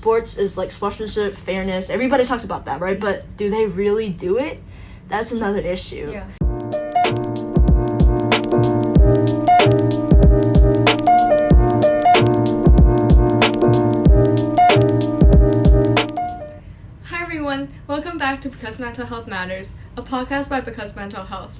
sports is like sportsmanship, fairness. Everybody talks about that, right? But do they really do it? That's another issue. Yeah. Hi everyone, welcome back to Because Mental Health Matters, a podcast by Because Mental Health.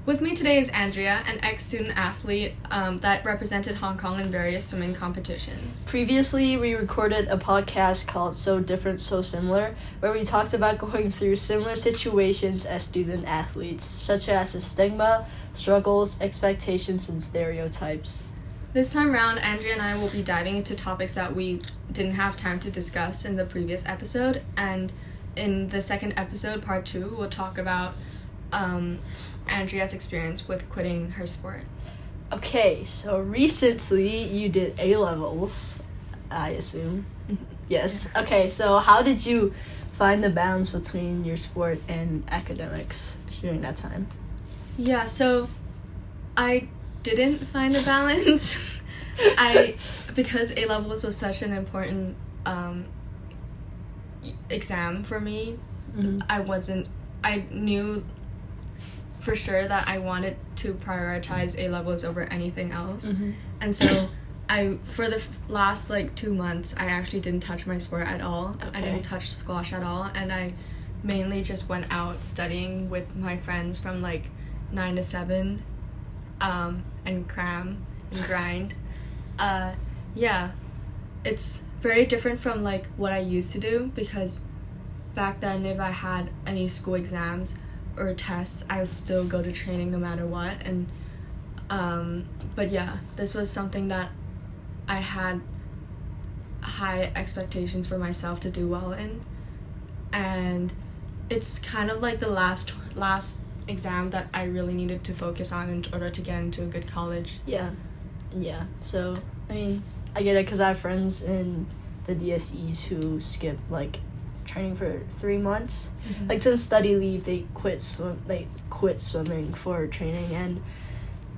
With me today is Andrea, an ex-student athlete that represented Hong Kong in various swimming competitions. Previously, we recorded a podcast called So Different, So Similar, where we talked about going through similar situations as student athletes, such as the stigma, struggles, expectations, and stereotypes. This time around, Andrea and I will be diving into topics that we didn't have time to discuss in the previous episode, and in the second episode, part 2, we'll talk about Andrea's experience with quitting her sport. Okay, so recently you did A-levels, I assume. Yes. Yeah. Okay, so how did you find the balance between your sport and academics during that time? Yeah, so I didn't find a balance. Because A-levels was such an important exam for me, I knew for sure that I wanted to prioritize A-levels over anything else. And so for the last 2 months, I actually didn't touch my sport at all. Okay. I didn't touch squash at all, and I mainly just went out studying with my friends from 9 to 7 and cram and grind. Yeah, it's very different from what I used to do, because back then if I had any school exams or tests, I would still go to training no matter what. And but yeah, this was something that I had high expectations for myself to do well in, and it's kind of the last exam that I really needed to focus on in order to get into a good college. Yeah. So, I mean, I get it because I have friends in the DSEs who skip training for 3 months. Since study leave, they quit swimming for training, and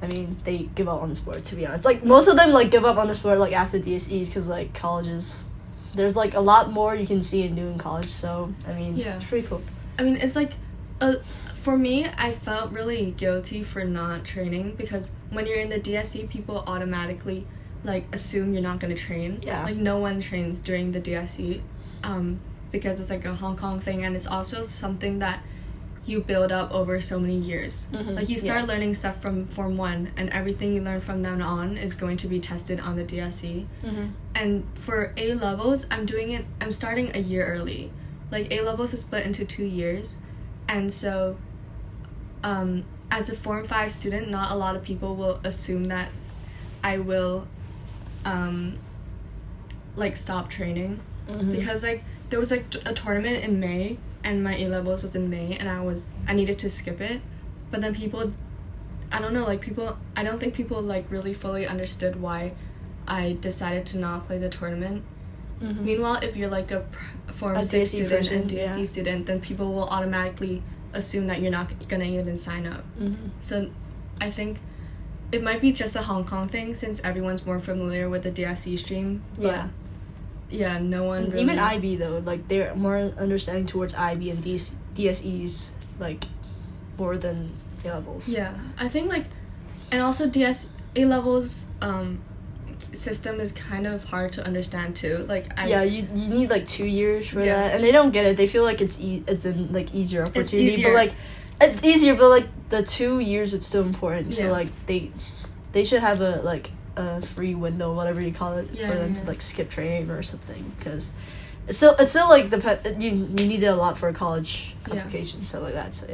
I mean, they give up on the sport, to be honest. Most of them give up on the sport after DSEs, because colleges, there's a lot more you can see and do in college. So I mean, yeah, it's pretty cool. I mean, it's for me, I felt really guilty for not training, because when you're in the DSE, people automatically assume you're not going to train. Yeah. No one trains during the DSE, because it's a Hong Kong thing, and it's also something that you build up over so many years. You start learning stuff from Form 1, and everything you learn from then on is going to be tested on the DSE. And for A-levels, I'm starting a year early. A-levels is split into 2 years, and so as a Form 5 student, not a lot of people will assume that I will stop training, because there was a tournament in May, and my A-levels was in May, and I needed to skip it. But then people, I don't know, I don't think people really fully understood why I decided to not play the tournament. Meanwhile, if you're a Form 6 student and DSE student, then people will automatically assume that you're not gonna even sign up. So I think it might be just a Hong Kong thing, since everyone's more familiar with the DSE stream. But yeah, no one really... Even IB, though, they're more understanding towards IB and DSEs, more than A-levels. Yeah, I think, and also A-levels, system is kind of hard to understand, too. You need, 2 years for that, and they don't get it. They feel it's an, easier opportunity. It's easier. But, it's easier, but, the 2 years, it's still important. So, they should have a free window, whatever you call it, for them to skip training or something, because it's still you need it a lot for a college application, stuff like that. So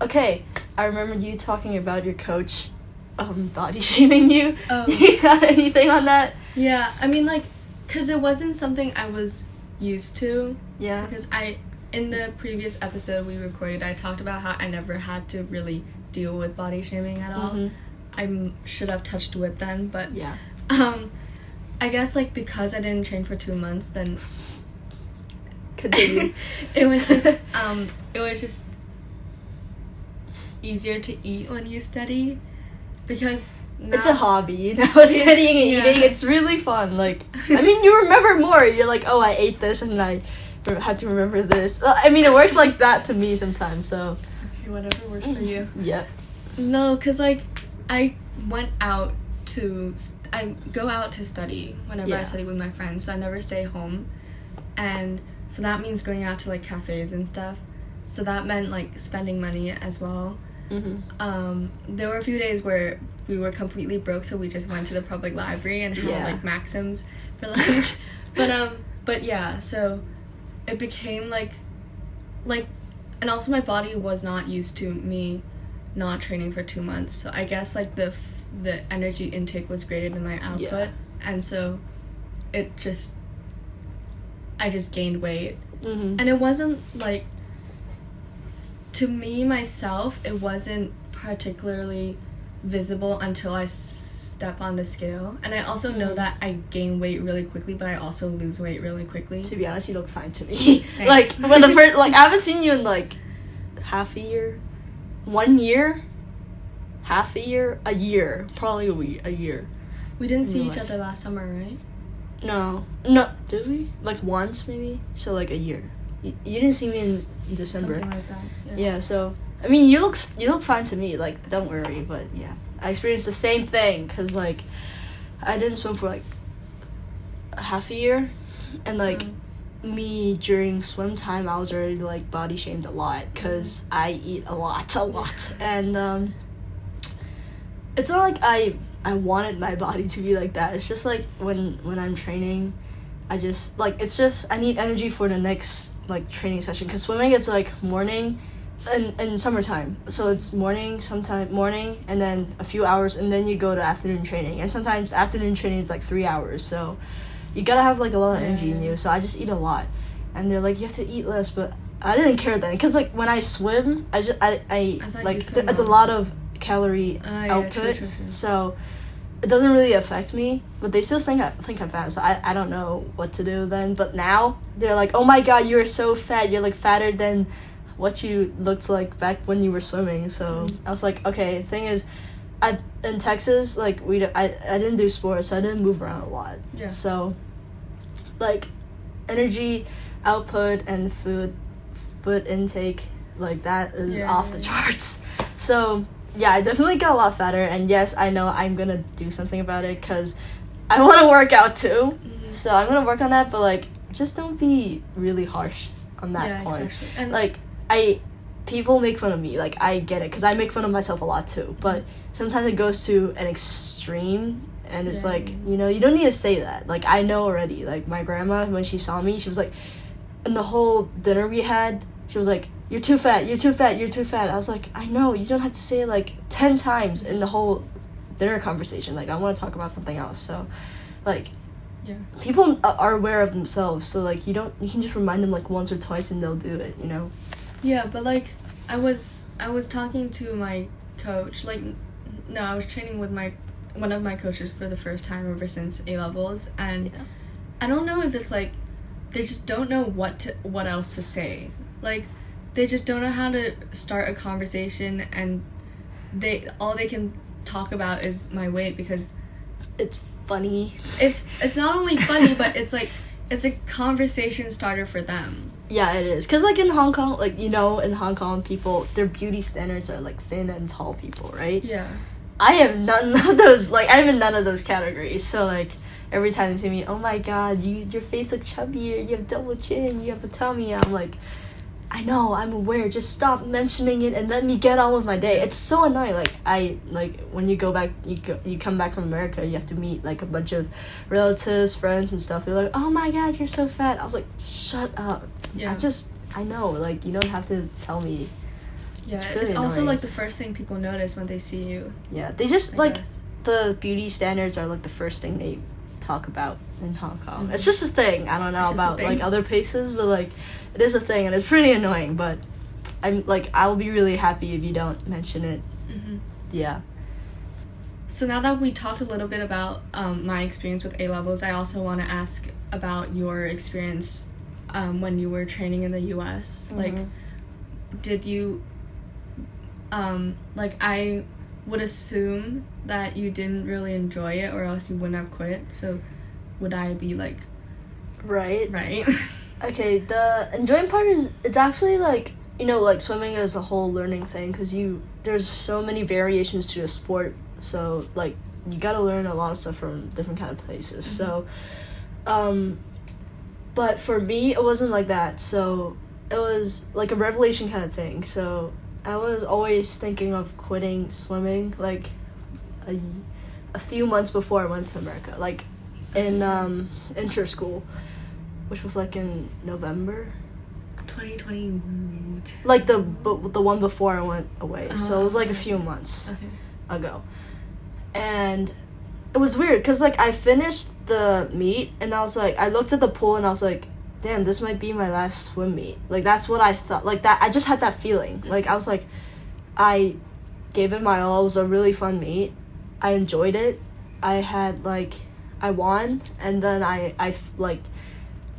okay, I remember you talking about your coach body shaming you. You got anything on that? Yeah, I mean, because it wasn't something I was used to. Yeah, because in the previous episode we recorded, I talked about how I never had to really deal with body shaming at all. I should have touched wood then, but I guess because I didn't train for 2 months, then continue. it was just easier to eat when you study, because it's a hobby, you know. Studying and eating, it's really fun. Like, I mean, you remember more. You're like, oh, I ate this and I had to remember this. I mean, it works like that to me sometimes. So okay, whatever works for you. Yeah. No, cause like I go out to study whenever I study with my friends. So I never stay home, and so that means going out to like cafes and stuff. So that meant like spending money as well. There were a few days where we were completely broke, so we just went to the public library and had like Maxims for lunch. But yeah, so it became like, and also my body was not used to me not training for 2 months. So I guess like the energy intake was greater than my output, and so I just gained weight, and it wasn't like, to me myself, it wasn't particularly visible until I step on the scale. And I also know that I gain weight really quickly, but I also lose weight really quickly. To be honest, you look fine to me. Like, when the first, like, I haven't seen you in like half a year, 1 year, half a year, a year, probably a year. We didn't see each other last summer, right? No, did we? Like once maybe. So like a year. You didn't see me in December. Something like that. Yeah. So I mean, you look fine to me. Like, don't worry. But yeah, I experienced the same thing because like I didn't swim for like half a year, and like me during swim time, I was already like body shamed a lot because I eat a lot, and it's not like I wanted my body to be like that. It's just like when I'm training, I just like, it's just I need energy for the next like training session, because swimming it's like morning and summertime, so it's morning and then a few hours, and then you go to afternoon training, and sometimes afternoon training is like 3 hours, so you gotta have like a lot of energy in you. So I just eat a lot, and they're like, you have to eat less, but I didn't care then, because like when I swim, I like it's a lot of calorie output, true. So it doesn't really affect me, but they still think I'm fat, so I don't know what to do then. But now they're like, oh my god, you're so fat, you're like fatter than what you looked like back when you were swimming. So I was like, okay, thing is, in Texas, like I didn't do sports, so I didn't move around a lot. Yeah. So like energy output and food intake, like that is off the charts. So yeah, I definitely got a lot fatter, and yes, I know I'm gonna do something about it because I want to work out too. So I'm gonna work on that, but like, just don't be really harsh on that point. Especially. And like, people make fun of me, like I get it, because I make fun of myself a lot too, but sometimes it goes to an extreme, and it's like, you know, you don't need to say that. Like, I know already, like my grandma, when she saw me, she was like, in the whole dinner we had, she was like, you're too fat, you're too fat, you're too fat. I was like, I know, you don't have to say it like 10 times in the whole dinner conversation. Like, I want to talk about something else. So like, people are aware of themselves, so like, you can just remind them like once or twice and they'll do it, you know. Yeah, but like, I was talking to my coach, like, no, I was training with one of my coaches for the first time ever since A-levels, and I don't know if it's like they just don't know what else to say. Like, they just don't know how to start a conversation, and all they can talk about is my weight, because it's funny. It's not only funny, but it's like, it's a conversation starter for them. Yeah, it is. Because like in Hong Kong, like, you know, in Hong Kong, people, their beauty standards are like thin and tall people, right? Yeah. I have none of those, like, I'm in none of those categories. So like, every time they see me, oh my god, your face looks chubbier, you have double chin, you have a tummy. I'm like, I know, I'm aware, just stop mentioning it and let me get on with my day. It's so annoying. Like, when you go back, you come back from America, you have to meet like a bunch of relatives, friends and stuff. They're like, oh my god, you're so fat. I was like, shut up. Yeah. I know, like, you don't have to tell me. Yeah, it's also like the first thing people notice when they see you. Yeah, they just the beauty standards are like the first thing they talk about in Hong Kong. It's just a thing. I don't know about like other places, but like, it is a thing, and it's pretty annoying. But I'm like, I'll be really happy if you don't mention it. Yeah. So now that we talked a little bit about my experience with A-levels, I also want to ask about your experience when you were training in the U.S. Like, did you like, I would assume that you didn't really enjoy it, or else you wouldn't have quit. So would I be like right? Okay, the enjoying part is, it's actually like, you know, like swimming is a whole learning thing, because there's so many variations to the sport, so like you gotta learn a lot of stuff from different kind of places. So but for me it wasn't like that, so it was like a revelation kind of thing. So I was always thinking of quitting swimming like a few months before I went to America, like in inter-school, which was like in November 2020, like the one before I went away. So it was like a few months ago. And it was weird because like I finished the meet and I was like, I looked at the pool and I was like, damn, this might be my last swim meet. Like that's what I thought. Like that, I just had that feeling. Like I was like, I gave it my all. It was a really fun meet. I enjoyed it. I won, and then I like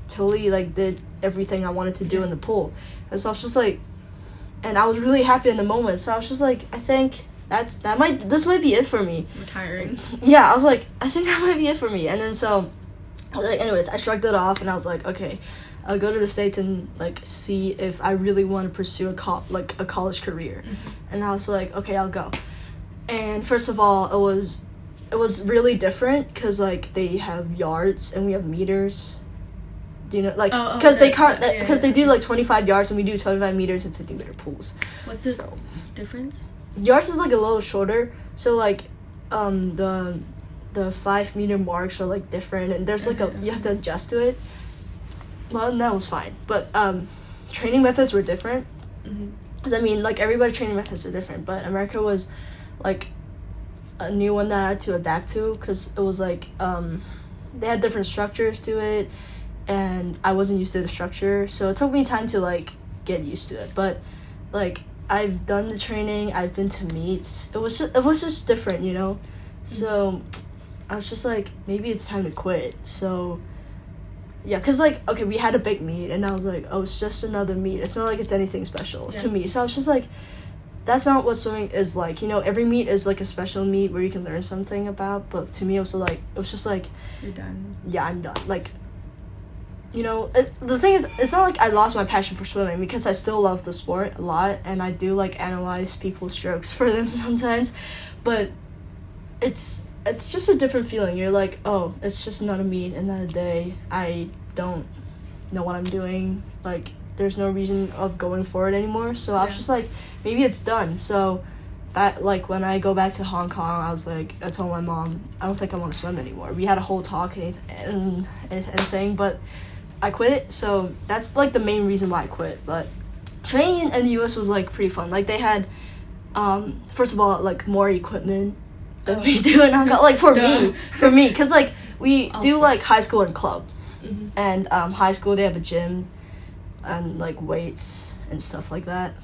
totally like did everything I wanted to do in the pool. And so I was just like, and I was really happy in the moment. So I was just like, I think this might be it for me. Retiring. Yeah, I was like, I think that might be it for me. And then so, like, anyways, I shrugged it off and I was like, okay, I'll go to the States and like see if I really want to pursue a college career. And I was like, okay, I'll go. And first of all, it was really different because like they have yards and we have meters. Do you know, like, because they do like 25 yards and we do 25 meters and 50-meter pools. What's the difference? Yards is like a little shorter, so like the 5-meter marks are like different, and there's like you have to adjust to it. Well, that was fine, but training methods were different. Because I mean, like, everybody's training methods are different, but America was like a new one that I had to adapt to, because it was like they had different structures to it, and I wasn't used to the structure, so it took me time to like get used to it. But like, I've done the training, I've been to meets. It was just different, you know? So I was just like, maybe it's time to quit. So yeah, because like, okay, we had a big meet and I was like, oh, it's just another meet. It's not like it's anything special to me. So I was just like, that's not what swimming is like. You know, every meet is like a special meet where you can learn something about. But to me, it was just like, you're done. Yeah, I'm done. Like, you know, the thing is, it's not like I lost my passion for swimming, because I still love the sport a lot, and I do like analyze people's strokes for them sometimes, but it's just a different feeling. You're like, oh, it's just another meet, another day. I don't know what I'm doing. Like, there's no reason of going for it anymore. So I was just like, maybe it's done. So that, like, when I go back to Hong Kong, I was like, I told my mom, I don't think I want to swim anymore. We had a whole talk and thing, but I quit it. So that's like the main reason why I quit. But training in the US was like pretty fun. Like, they had first of all, like, more equipment than we do in Hong Kong. Like, for me, because like we do like high school and club, and high school they have a gym and like weights and stuff like that,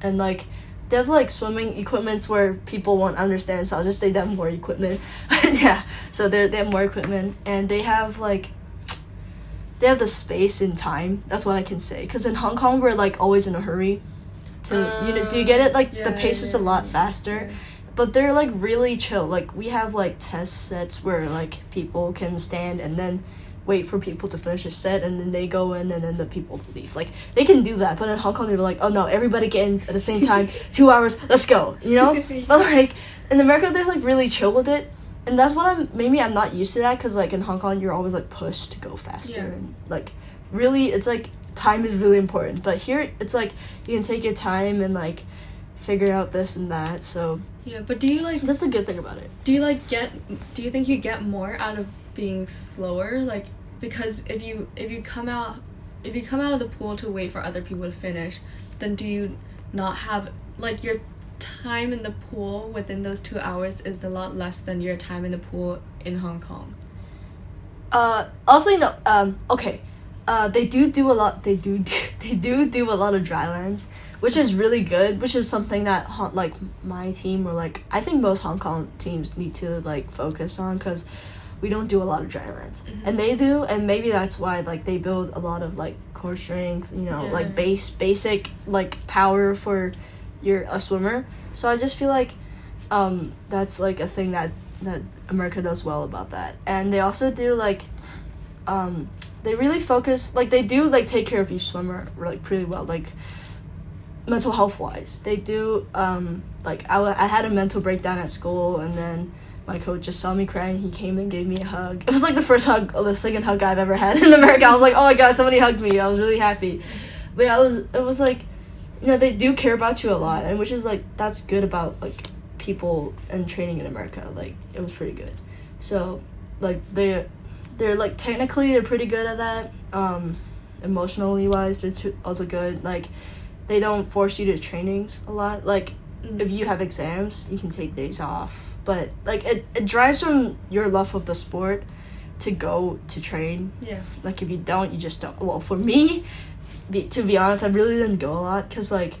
and like they have like swimming equipments where people won't understand, so I'll just say they have more equipment. Yeah, so they have more equipment, and they have the space and time. That's what I can say. Because in Hong Kong, we're like always in a hurry. Do you get it? Like, the pace is a lot faster. But they're like really chill. Like, we have like test sets where like people can stand and then wait for people to finish a set, and then they go in and then the people leave. Like, they can do that. But in Hong Kong, they were like, oh no, everybody get in at the same time. 2 hours, let's go. You know? But like in America, they're like really chill with it. And that's what I'm not used to that, because like in Hong Kong, you're always like pushed to go faster. And like, really, it's like time is really important. But here, it's like you can take your time and like figure out this and that. So yeah, but do you like, that's a good thing about it. Do you think you get more out of being slower? Like, because if you come out of the pool to wait for other people to finish, then do you not have, like, your time in the pool within those 2 hours is a lot less than your time in the pool in Hong Kong? Also, you know, okay, they do a lot of dry lands, which is really good, which is something that like my team, or like I think most Hong Kong teams need to like focus on, because we don't do a lot of dry lands, and they do, and maybe that's why like they build a lot of like core strength, you know, like basic like power for a swimmer. So I just feel like that's like a thing that America does well about that. And they also do like they really focus, like they do like take care of each swimmer like pretty well, like mental health wise. They do like I had a mental breakdown at school, and then my coach just saw me crying. He came and gave me a hug. It was like the first hug, or the second hug I've ever had in America. I was like, oh my god, somebody hugged me. I was really happy. But yeah, it was like, you know, they do care about you a lot, and which is like, that's good about like people and training in America. Like, it was pretty good. So like they're like technically they're pretty good at that. Emotionally wise, they're also good. Like, they don't force you to trainings a lot. Like, if you have exams, you can take days off. But like it drives from your love of the sport to go to train. Yeah. Like, if you don't, you just don't. Well, for me, to be honest, I really didn't go a lot because like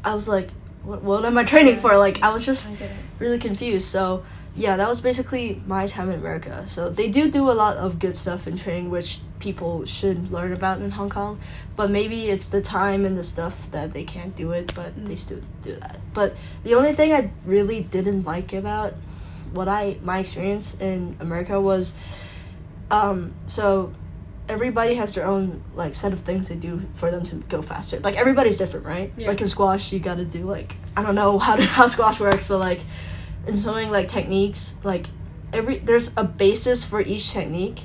I was like, what am I training for? Like, I was just really confused. So yeah, that was basically my time in America. So they do a lot of good stuff in training, which people should learn about in Hong Kong. But maybe it's the time and the stuff that they can't do it, but they still do that. But the only thing I really didn't like about my experience in America was, so everybody has their own like set of things they do for them to go faster. Like, everybody's different, right? Yeah. Like in squash, you gotta do like, I don't know how squash works, but like in swimming, like techniques, like there's a basis for each technique,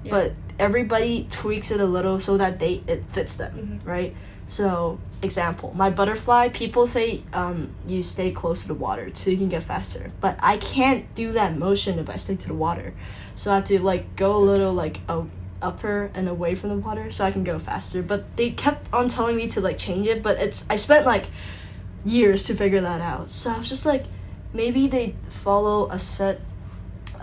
but everybody tweaks it a little so that it fits them, right? So, example, my butterfly, people say you stay close to the water so you can get faster, but I can't do that motion if I stick to the water, so I have to like go a little like upper and away from the water so I can go faster. But they kept on telling me to like change it, but I spent like years to figure that out. So I was just like, maybe they follow a set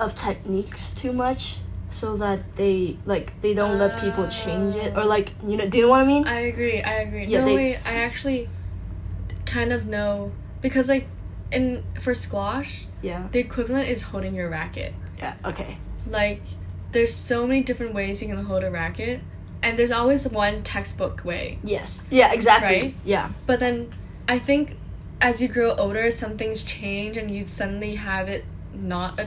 of techniques too much, so that they don't let people change it, or like, you know, do you know what I mean? I agree. Yeah, wait, I actually kind of know, because like for squash, the equivalent is holding your racket. Yeah, okay. Like, there's so many different ways you can hold a racket, and there's always one textbook way. Yes. Yeah, exactly. Right? Yeah. But then I think as you grow older, some things change and you suddenly have it not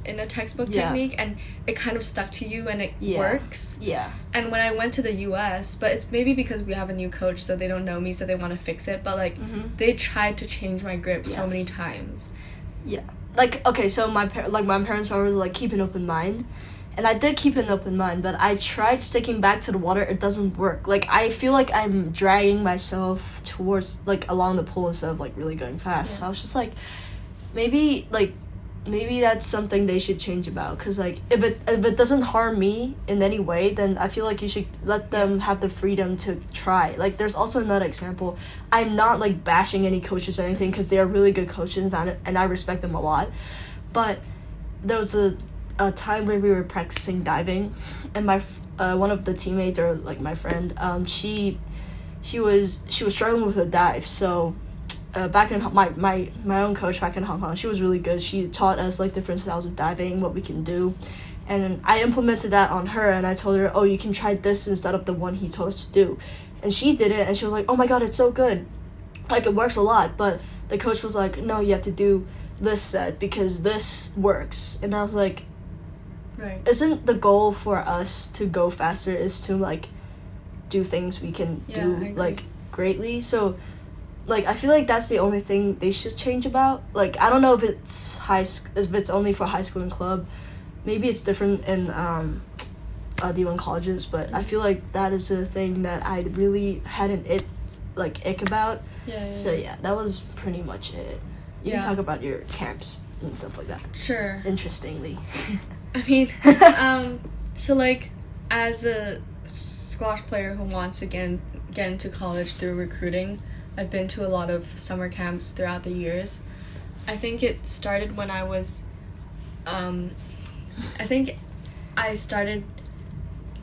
in a textbook technique, and it kind of stuck to you and it works. Yeah. And when I went to the US, but it's maybe because we have a new coach, so they don't know me, so they want to fix it, but like they tried to change my grip so many times. Yeah. Like, okay, so my parents were always like, keep an open mind. And I did keep an open mind, but I tried sticking back to the water. It doesn't work. Like, I feel like I'm dragging myself towards, like, along the pool instead of, like, really going fast. Yeah. So I was just like, maybe that's something they should change about. Because, like, if it doesn't harm me in any way, then I feel like you should let them have the freedom to try. Like, there's also another example. I'm not, like, bashing any coaches or anything, because they are really good coaches, and I respect them a lot. But there was a time when we were practicing diving, and my one of the teammates, or like my friend, she was struggling with a dive. So back in my own coach back in Hong Kong, she was really good. She taught us like different styles of diving, what we can do, and I implemented that on her, and I told her, oh, you can try this instead of the one he told us to do. And she did it, and she was like, oh my god, it's so good, like it works a lot. But the coach was like, no, you have to do this set because this works. And I was like, right, isn't the goal for us to go faster is to like do things we can do like greatly? So like, I feel like that's the only thing they should change about. Like, I don't know if it's only for high school and club. Maybe it's different in D1 colleges, but I feel like that is the thing that I really had an ick about. So yeah, that was pretty much it. You can talk about your camps and stuff like that. Sure. Interestingly. I mean, so like, as a squash player who wants to get into college through recruiting, I've been to a lot of summer camps throughout the years. I think it started when I was, I think I started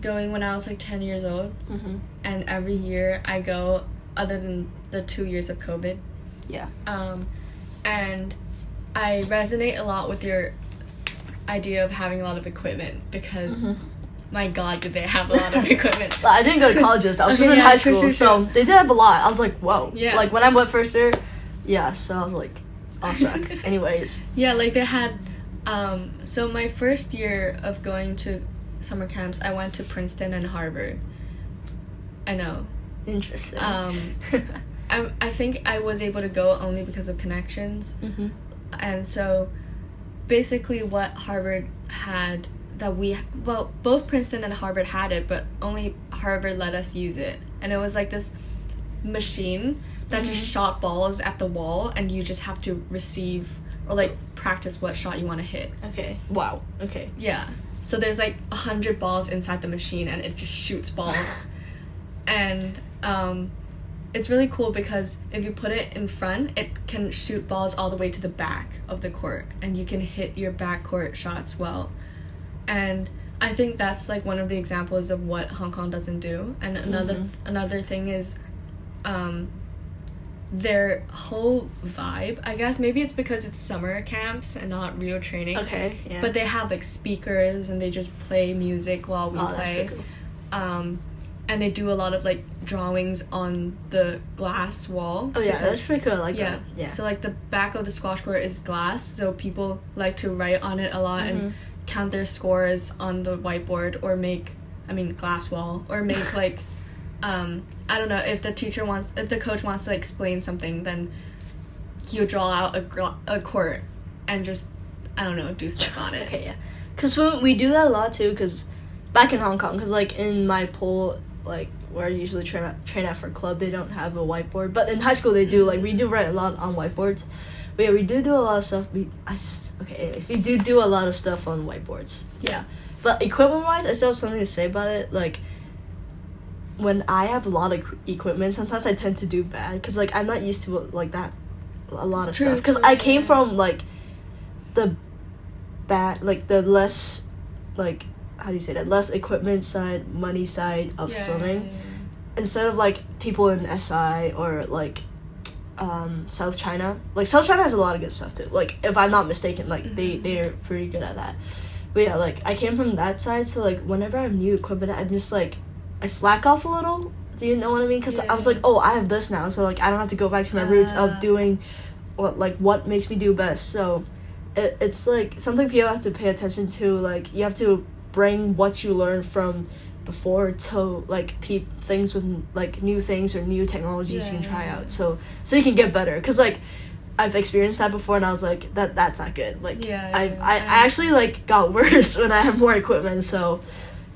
going when I was like 10 years old, and every year I go, other than the 2 years of COVID. Yeah. And I resonate a lot with your idea of having a lot of equipment, because my god, did they have a lot of equipment. I didn't go to colleges, I was just in high school, so they did have a lot. I was like, whoa. Yeah. Like, when I went first year, so I was like, awestruck. Anyways. Yeah, like they had, so my first year of going to summer camps, I went to Princeton and Harvard. I know. Interesting. I think I was able to go only because of connections. Mm-hmm. And so basically what Harvard had both Princeton and Harvard had it, but only Harvard let us use it. And it was like this machine that just shot balls at the wall, and you just have to receive or like practice what shot you want to hit. Okay. Wow. Okay. Yeah. So there's like 100 balls inside the machine, and it just shoots balls. And it's really cool because if you put it in front, it can shoot balls all the way to the back of the court, and you can hit your backcourt shots well. And I think that's like one of the examples of what Hong Kong doesn't do. And another thing is their whole vibe, I guess. Maybe it's because it's summer camps and not real training. Okay, yeah. But they have like speakers, and they just play music while we play. That's pretty cool. And they do a lot of like drawings on the glass wall. Oh yeah, that's pretty cool. I like that. Yeah. So like the back of the squash court is glass, so people like to write on it a lot and count their scores on the whiteboard, or make glass wall, or make like I don't know, if the coach wants to explain something, then you draw out a court and just, I don't know, do stuff on it. Okay, yeah. Because we do that a lot too, because back in Hong Kong, because like in my pool, like where I usually train at for club, they don't have a whiteboard, but in high school they do. Like we do write a lot on whiteboards. But yeah, we do a lot of stuff. Anyways, we do a lot of stuff on whiteboards. Yeah. But equipment wise, I still have something to say about it. Like, when I have a lot of equipment, sometimes I tend to do bad because like I'm not used to like that a lot of stuff, because I came from like the less, like, how do you say that, less equipment side, money side of swimming. Yeah. Instead of like people in SI or like South China. Like South China has a lot of good stuff too, like if I'm not mistaken, like they're pretty good at that. But yeah, like I came from that side, so like whenever I have new equipment, I'm just like, I slack off a little. Do you know what I mean? Because I was like, oh, I have this now, so like I don't have to go back to my roots of doing what makes me do best. So it's like something people have to pay attention to. Like you have to bring what you learned from before to like things with like new things or new technologies you can try out, so you can get better. Because like I've experienced that before, and I was like, that's not good. Like I actually like got worse when I have more equipment. So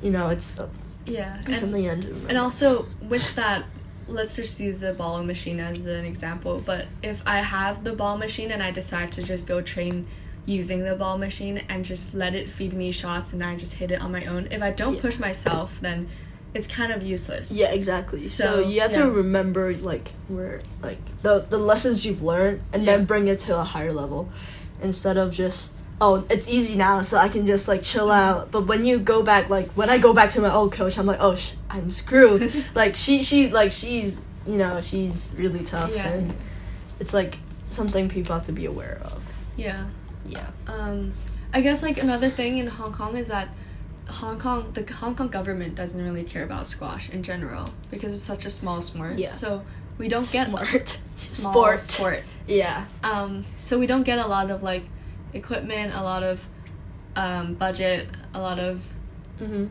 you know, it's something you have to remember. And also with that, let's just use the ball machine as an example. But if I have the ball machine and I decide to just go train using the ball machine and just let it feed me shots and I just hit it on my own, if I don't push myself, then it's kind of useless. Yeah, exactly. So you have to remember like where like the lessons you've learned, and then bring it to a higher level, instead of just, oh, it's easy now, so I can just like chill out. But when you go back, like when I go back to my old coach, I'm like, oh, I'm screwed. Like she's you know, she's really tough, and it's like something people have to be aware of. Yeah. I guess like another thing in Hong Kong is that the Hong Kong government doesn't really care about squash in general, because it's such a small sport. Yeah. So we don't get sport. Yeah. So we don't get a lot of like equipment, a lot of budget, a lot of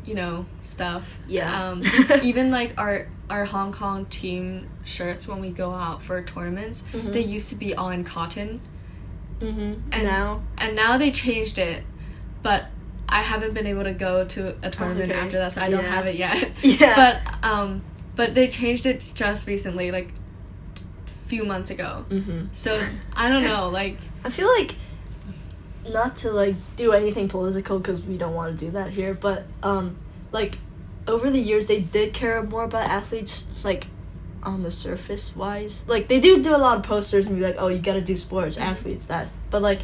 you know, stuff. Yeah. Even like our Hong Kong team shirts, when we go out for tournaments, they used to be all in cotton. And now they changed it, but I haven't been able to go to a tournament after that, so I don't have it yet. But they changed it just recently, like few months ago. So I don't know, like I feel like, not to like do anything political because we don't want to do that here, but like over the years they did care more about athletes, like on the surface wise. Like they do a lot of posters and be like, oh, you gotta do sports, athletes, that. But like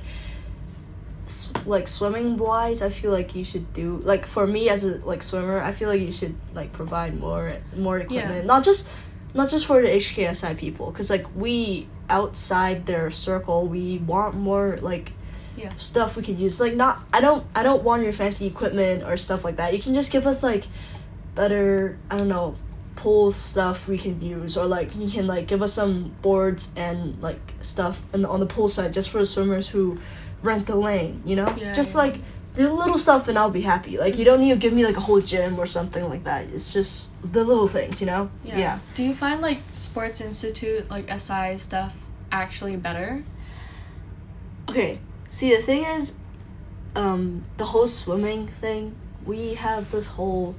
swimming wise, I feel like you should do, like for me as a like swimmer, I feel like you should like provide more equipment, not just for the HKSI people, because like we outside their circle, we want more like stuff we could use. Like I don't want your fancy equipment or stuff like that. You can just give us like better, I don't know, pool stuff we can use, or like you can like give us some boards and like stuff on the pool side just for the swimmers who rent the lane, you know? Just like do little stuff and I'll be happy. Like you don't need to give me like a whole gym or something like that. It's just the little things, you know? Yeah. Do you find like Sports Institute, like SI stuff actually better? Okay, see the thing is, the whole swimming thing, we have this whole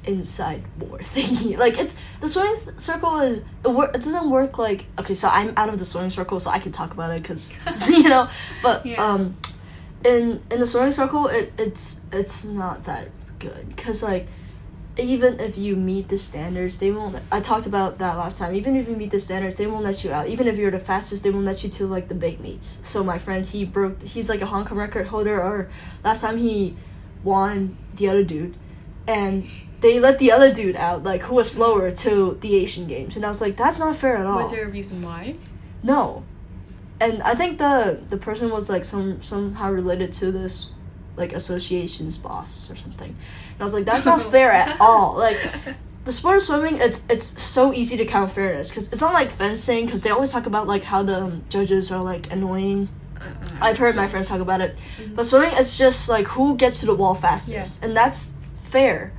inside war thingy. Like it's the swimming circle is it doesn't work like, okay, so I'm out of the swimming circle so I can talk about it because you know, but in the swimming circle it's not that good because like even if you meet the standards they won't. I talked about that last time. Even if you meet the standards they won't let you out. Even if you're the fastest they won't let you to like the big meets. So my friend, he's like a Hong Kong record holder, or last time he won the other dude, and they let the other dude out, like, who was slower, to the Asian Games. And I was like, that's not fair at all. Was there a reason why? No. And I think the person was, like, somehow related to this, like, association's boss or something. And I was like, that's not fair at all. Like, the sport of swimming, it's so easy to count fairness. Because it's not like fencing, because they always talk about, like, how the judges are, like, annoying. I've heard my friends talk about it. Mm-hmm. But swimming, it's just, like, who gets to the wall fastest. Yeah. And that's fair.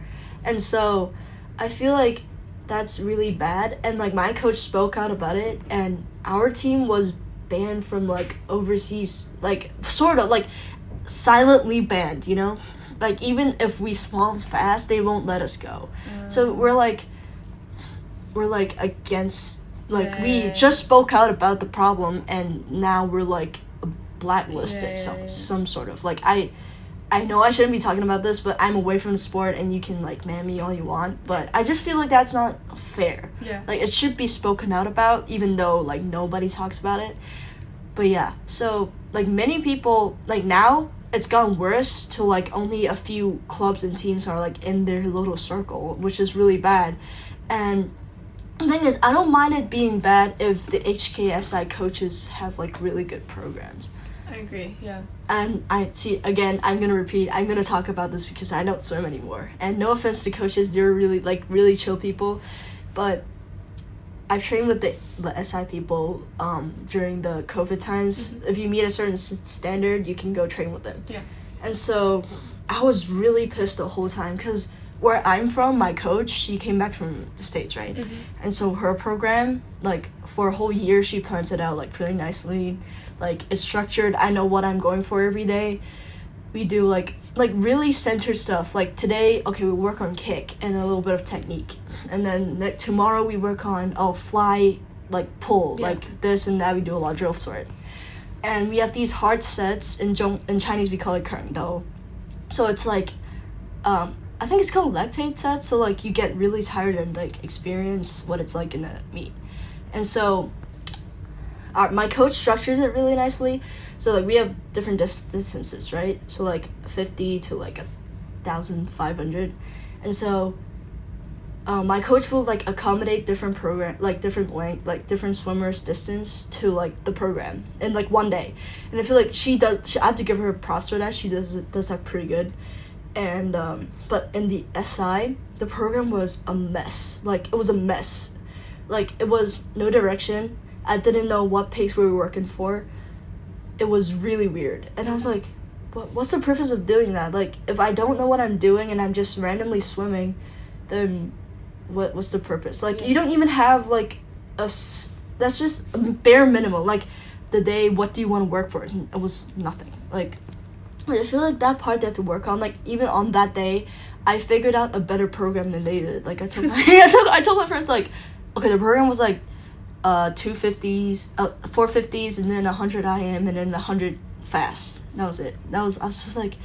And so I feel like that's really bad. And like my coach spoke out about it, and our team was banned from like overseas, like sort of like silently banned, you know? Like even if we swam fast, they won't let us go. So we're like against, like we just spoke out about the problem, and now we're like blacklisted some sort of, like I know I shouldn't be talking about this, but I'm away from the sport, and you can, like, man me all you want. But I just feel like that's not fair. Yeah. Like, it should be spoken out about, even though, like, nobody talks about it. But, yeah. So, like, many people, like, now, it's gotten worse to, like, only a few clubs and teams are, like, in their little circle, which is really bad. And the thing is, I don't mind it being bad if the HKSI coaches have, like, really good programs. I agree, yeah. And I'm gonna talk about this because I don't swim anymore. And no offense to coaches, they're really, like, really chill people. But I've trained with the SI people during the COVID times. Mm-hmm. If you meet a certain standard, you can go train with them. Yeah. And so I was really pissed the whole time because where I'm from, my coach, she came back from the States, right? Mm-hmm. And so her program, like, for a whole year, she plans it out, like, pretty nicely. Like, it's structured. I know what I'm going for every day. We do, like really centered stuff. Like, today, okay, we work on kick and a little bit of technique. And then tomorrow we work on, fly, like, pull. Yeah. Like, this and that. We do a lot of drills for it. And we have these hard sets. In Chinese, we call it kerngdo. So it's, like, I think it's called lactate sets. So, like, you get really tired and, like, experience what it's like in a meet. And so my coach structures it really nicely. So, like, we have different distances, right? So, like, 50 to, like, 1,500. And so my coach will, like, accommodate different program, like, different length, like, different swimmers' distance to, like, the program in, like, one day. And I feel like I have to give her props for that. She does that pretty good. And but in the SI, the program was a mess. Like, it was a mess. Like, it was no direction. I didn't know what pace we were working for. It was really weird. And I was like, what's the purpose of doing that? Like, if I don't know what I'm doing and I'm just randomly swimming, then what's the purpose? Like, you don't even have, like, that's just a bare minimum. Like, the day, what do you want to work for? It was nothing. Like, I feel like that part they have to work on. Like, even on that day, I figured out a better program than they did. Like, I told my friends, like, okay, the program was, like, 250s, 450s, and then 100 IM, and then 100 fast. That was it. I was just like,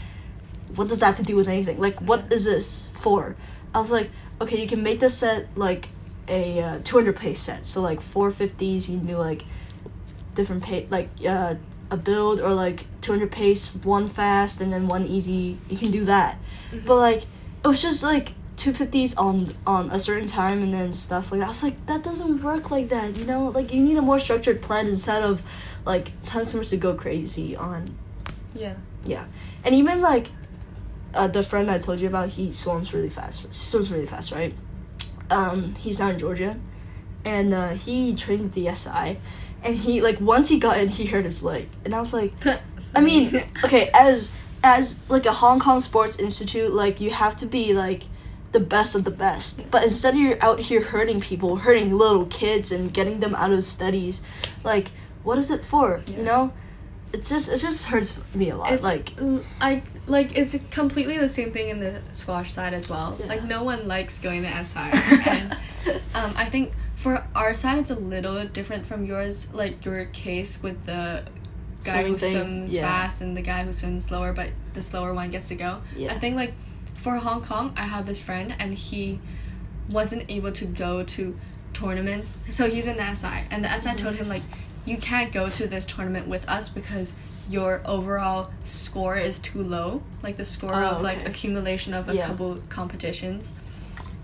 what does that have to do with anything? Like, what is this for? I was like, okay, you can make this set like a 200 pace set. So, like, 450s, you can do, like, different pace, like, a build, or, like, 200 pace, one fast, and then one easy. You can do that. Mm-hmm. But, like, it was just, like, 250s on a certain time and then stuff like that. I was like, that doesn't work like that, you know? Like, you need a more structured plan instead of, like, time swimmers to go crazy on. Yeah. And even, like, the friend I told you about, he swims really fast, right? He's now in Georgia, and he trained with the SI, and he like once he got in, he hurt his leg, and I was like, I mean, okay, as like a Hong Kong Sports Institute, like you have to be like the best of the best, but instead you're out here hurting people, hurting little kids, and getting them out of studies, like what is it for? You know, it just hurts me a lot. It's completely the same thing in the squash side as well. Yeah. Like no one likes going to SI, and I think for our side it's a little different from yours. Like your case with the guy who swims fast and the guy who swims slower, but the slower one gets to go. Yeah. I think like for Hong Kong, I have this friend and he wasn't able to go to tournaments, so he's in the SI, and the SI told him like, you can't go to this tournament with us because your overall score is too low, like the score of like accumulation of a couple competitions.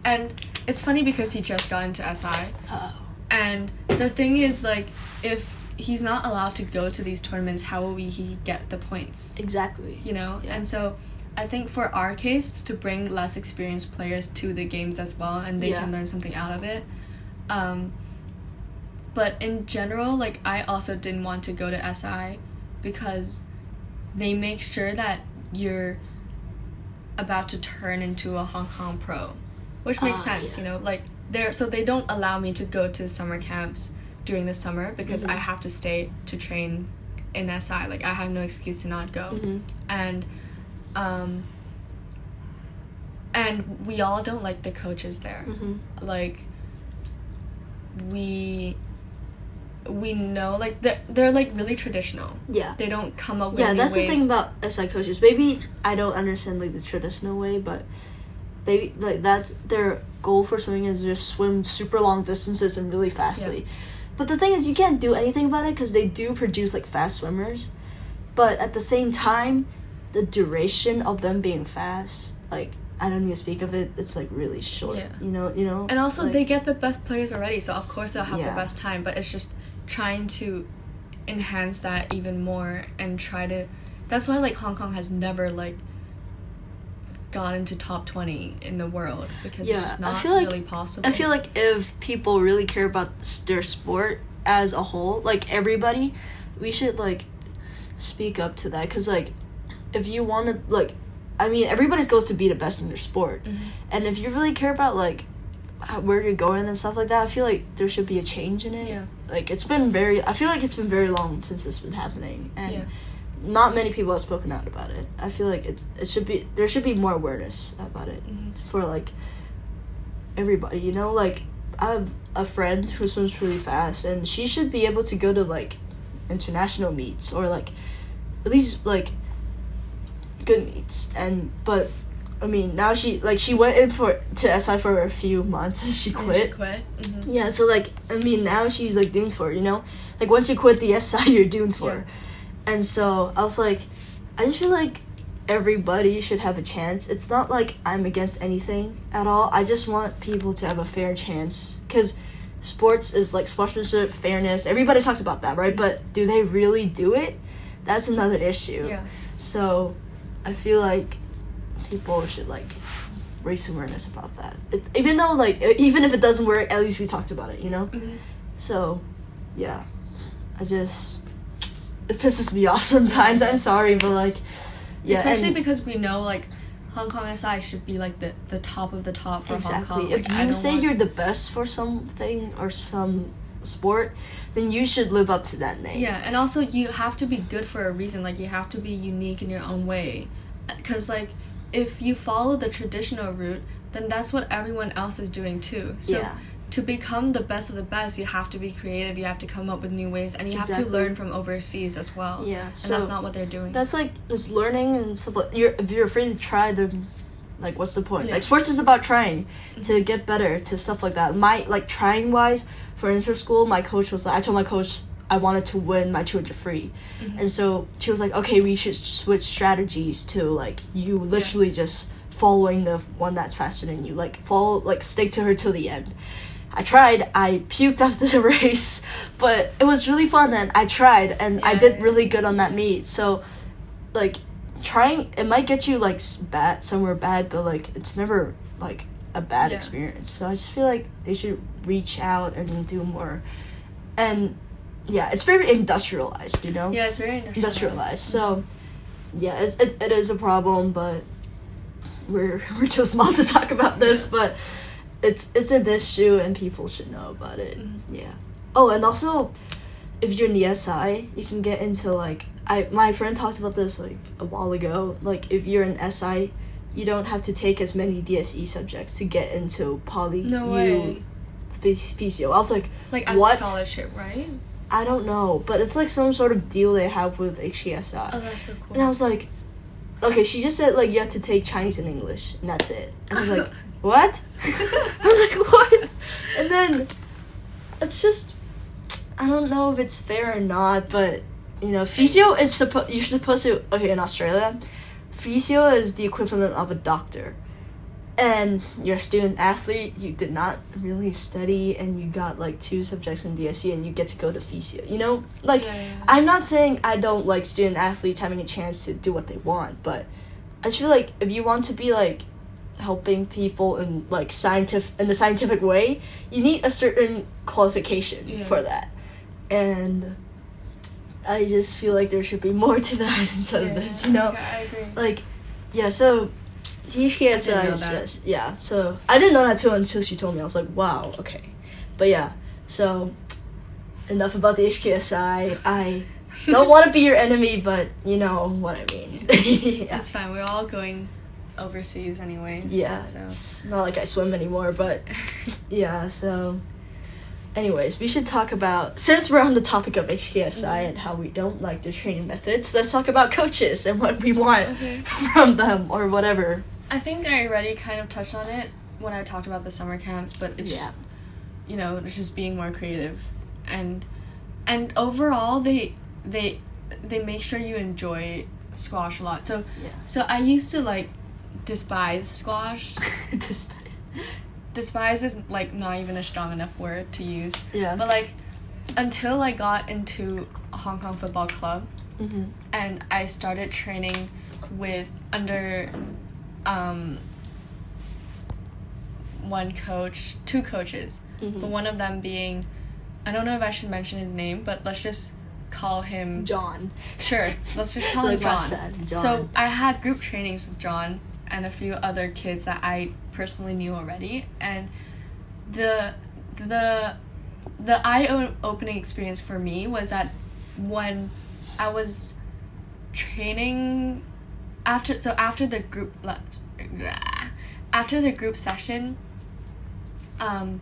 And it's funny because he just got into SI, and the thing is like, if he's not allowed to go to these tournaments, how will he get the points? Exactly. You know? Yeah. And so I think for our case, it's to bring less experienced players to the games as well, and they can learn something out of it. But in general, like, I also didn't want to go to SI because they make sure that you're about to turn into a Hong Kong pro, which makes sense, you know? Like, so they don't allow me to go to summer camps during the summer because I have to stay to train in SI. Like, I have no excuse to not go. And we all don't like the coaches there. Like, we know, like, they're like really traditional. Yeah. They don't come up with new that's ways. The thing about SI coaches. Maybe I don't understand like the traditional way, but maybe like that's their goal for swimming is just swim super long distances and really fastly. Yeah. But the thing is, you can't do anything about it because they do produce like fast swimmers, but at the same time, the duration of them being fast, like, I don't need to speak of it, it's like really short. Yeah. You know. And also, like, they get the best players already, so of course they'll have the best time. But it's just trying to enhance that even more and try to. That's why like Hong Kong has never like got into top 20 in the world because it's just not really possible. I feel like if people really care about their sport as a whole, like everybody, we should like speak up to that, because like if you want to, like, I mean, everybody's goes to be the best in their sport, and if you really care about like where you're going and stuff like that, I feel like there should be a change in it. Yeah. Like I feel like it's been very long since it's been happening, and not many people have spoken out about it. I feel like there should be more awareness about it for like everybody, you know? Like I have a friend who swims really fast, and she should be able to go to like international meets or like at least like good meets. But I mean, now she went in to SI for a few months and she quit. Yeah, so like I mean, now she's like doomed for it, you know? Like once you quit the SI, you're doomed for it. And so I was like, I just feel like everybody should have a chance. It's not like I'm against anything at all. I just want people to have a fair chance, because sports is like sportsmanship, fairness. Everybody talks about that, right? But do they really do it? That's another issue. Yeah. So I feel like people should like raise awareness about that. Even if it doesn't work, at least we talked about it, you know? So yeah, it pisses me off sometimes. I'm sorry, but like, yeah. Especially because we know like Hong Kong SI should be like the top of the top for Hong Kong. Like, if you say you're the best for something or some sport, then you should live up to that name. Yeah, and also you have to be good for a reason. Like you have to be unique in your own way, because like if you follow the traditional route, then that's what everyone else is doing too. So to become the best of the best, you have to be creative, you have to come up with new ways, and you have to learn from overseas as well. Yeah. And that's not what they're doing. That's like just learning and stuff. Like, if you're afraid to try, then like what's the point? Like sports is about trying to get better, to stuff like that. My like trying wise for inter-school, my coach was like, I told my coach I wanted to win my 200 free. And so she was like, okay, we should switch strategies to like you literally just following the one that's faster than you. Like stick to her till the end. I tried. I puked after the race, but it was really fun, and I tried, and I did really good on that meet. So, like, trying, it might get you, like, somewhere bad, but, like, it's never, like, a bad Yeah. experience. So I just feel like they should reach out and do more. And yeah, it's very industrialized, you know? Yeah, it's very industrialized. So yeah, it is a problem, but we're too small to talk about this, but it's an issue and people should know about it. Mm-hmm. Yeah. Oh, and also if you're in the SI, you can get into like my friend talked about this like a while ago. Like if you're in SI, you don't have to take as many DSE subjects to get into No way. physio. I was like As what? a scholarship, right? I don't know, but it's like some sort of deal they have with HKSI. Oh, that's so cool. And I was like, okay, she just said like you have to take Chinese and English, and that's it. And I was like, what? I was like, what? And then it's just, I don't know if it's fair or not, but you know, physio is you're supposed to, okay, in Australia, physio is the equivalent of a doctor. And you're a student athlete, you did not really study, and you got like 2 subjects in DSE, and you get to go to physio. You know, like Yeah. I'm not saying I don't like student athletes having a chance to do what they want, but I just feel like if you want to be like helping people in like in the scientific way, you need a certain qualification for that. And I just feel like there should be more to that instead of this, you know? Yeah, I agree. Like, yeah, so THKSI is just, yeah, so I didn't know that too until she told me. I was like, wow, okay. But yeah, so enough about the HKSI. I don't want to be your enemy, but you know what I mean. Yeah. It's fine. We're all going overseas anyways. Yeah, So. it's not like I swim anymore, but yeah, so anyways, we should talk about, since we're on the topic of HKSI and how we don't like the training methods, let's talk about coaches and what we want from them or whatever. I think I already kind of touched on it when I talked about the summer camps, but it's just, you know, it's just being more creative. And overall, they make sure you enjoy squash a lot. So I used to, like, despise squash. Despise is like not even a strong enough word to use. Yeah. But like until I got into a Hong Kong Football Club, and I started training with under two coaches, but one of them being, I don't know if I should mention his name, but let's just call him John. Sure, let's just call him John. So I had group trainings with John and a few other kids that I personally knew already, and the eye-opening experience for me was that when I was training after the group session, John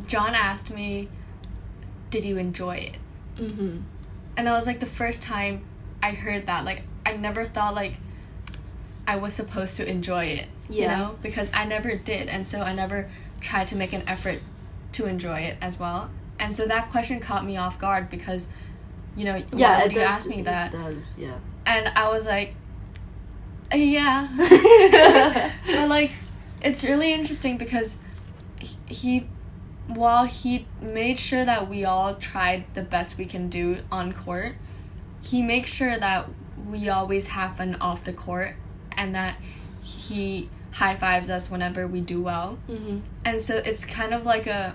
asked me, did you enjoy it? And that was like the first time I heard that. Like I never thought like I was supposed to enjoy it, you know, because I never did, and so I never tried to make an effort to enjoy it as well. And so that question caught me off guard because, you know, why would you ask me that? It does, yeah. And I was like, yeah. But like, it's really interesting because while he made sure that we all tried the best we can do on court, he makes sure that we always have fun off the court, and that he high-fives us whenever we do well. And so it's kind of like I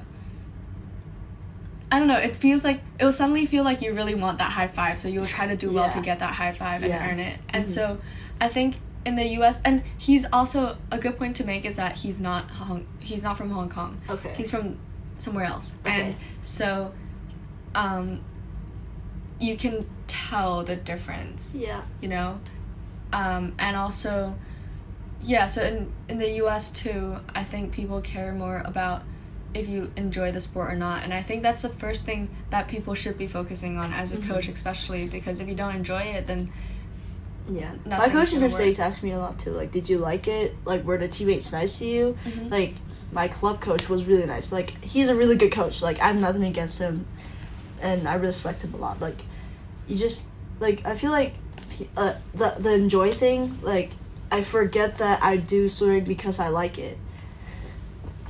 don't know, it'll suddenly feel like you really want that high five, so you'll try to do well to get that high five and earn it. And so I think in the US, and he's also, a good point to make is that he's not from Hong Kong. Okay. He's from somewhere else. Okay. And so you can tell the difference. Yeah. You know? And also, so in the US too, I think people care more about if you enjoy the sport or not, and I think that's the first thing that people should be focusing on as a coach, especially because if you don't enjoy it, then my coach in the States asked me a lot too, like, did you like it? Like, were the teammates nice to you? Like, my club coach was really nice. Like, he's a really good coach. Like, I have nothing against him, and I respect him a lot. Like, you just, like, I feel like the enjoy thing, like, I forget that I do swimming because I like it.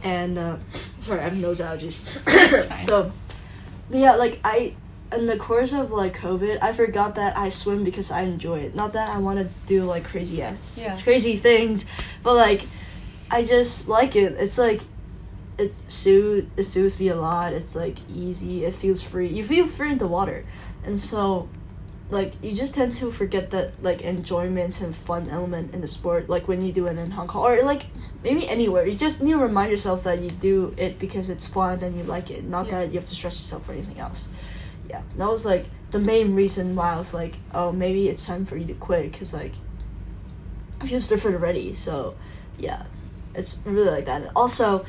And sorry, I have nose allergies. So yeah, like in the course of like COVID, I forgot that I swim because I enjoy it, not that I want to do like crazy things, but like I just like it. It's like it soothes me a lot. It's like easy. It feels free. You feel free in the water, and so like you just tend to forget that like enjoyment and fun element in the sport, like when you do it in Hong Kong or like maybe anywhere. You just need to remind yourself that you do it because it's fun and you like it, not that you have to stress yourself for anything else. Yeah, that was like the main reason why I was like, oh, maybe it's time for you to quit, because like it feels different already. So yeah, it's really like that. And also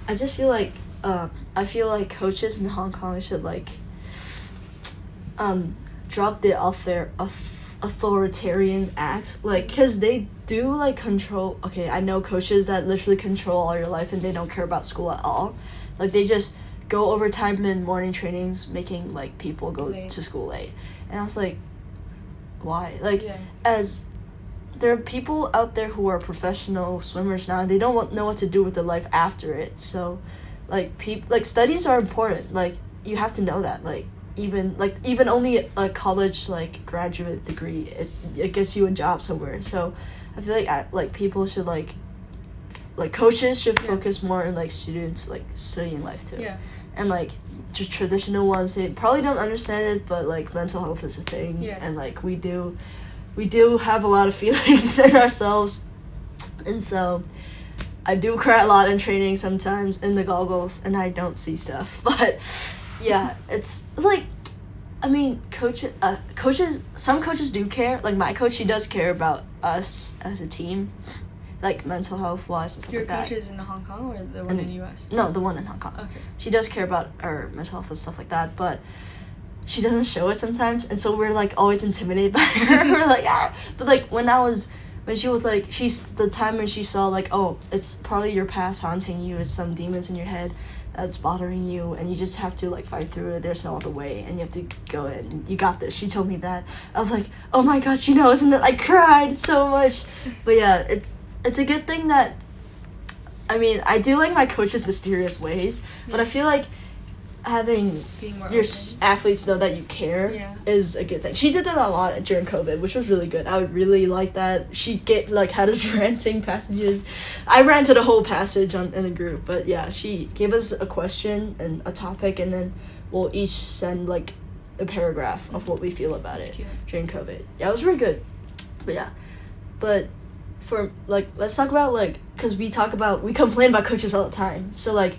I just feel like I feel like coaches in Hong Kong should like drop the authoritarian act, like, because they do like control. Okay, I know coaches that literally control all your life and they don't care about school at all. Like they just go overtime in morning trainings, making like people go to school late. And I was like, why? Like as there are people out there who are professional swimmers now, and they don't know what to do with their life after it. So like studies are important. Like you have to know that. Like even only a college like graduate degree, it gets you a job somewhere. So I feel like people should like coaches should focus more on like students like studying life too. Yeah. And like just traditional ones, they probably don't understand it, but like mental health is a thing. Yeah. And like we do have a lot of feelings in ourselves, and so I do cry a lot in training sometimes in the goggles, and I don't see stuff. But yeah, it's like, I mean, coaches, some coaches do care. Like my coach, she does care about us as a team, like mental health wise and stuff like that. Your coach is in Hong Kong or the one in the US? No, the one in Hong Kong. Okay. She does care about our mental health and stuff like that, but she doesn't show it sometimes, and so we're like always intimidated by her. We're like, ah. But like when she was like, the time when she saw like, oh, it's probably your past haunting you, it's some demons in your head that's bothering you, and you just have to like fight through it. There's no other way, and you have to go in. You got this. She told me that. I was like, oh my god, she knows, and then I cried so much. But yeah, it's a good thing that, I mean, I do like my coach's mysterious ways, but I feel like having your athletes know that you care is a good thing. She did that a lot during COVID, which was really good. I would really like that. She had us ranting passages. I ranted a whole passage in a group, but yeah, she gave us a question and a topic, and then we'll each send like a paragraph of what we feel about it during COVID. Yeah, it was really good. But yeah, but for like, let's talk about like, because we complain about coaches all the time. So like,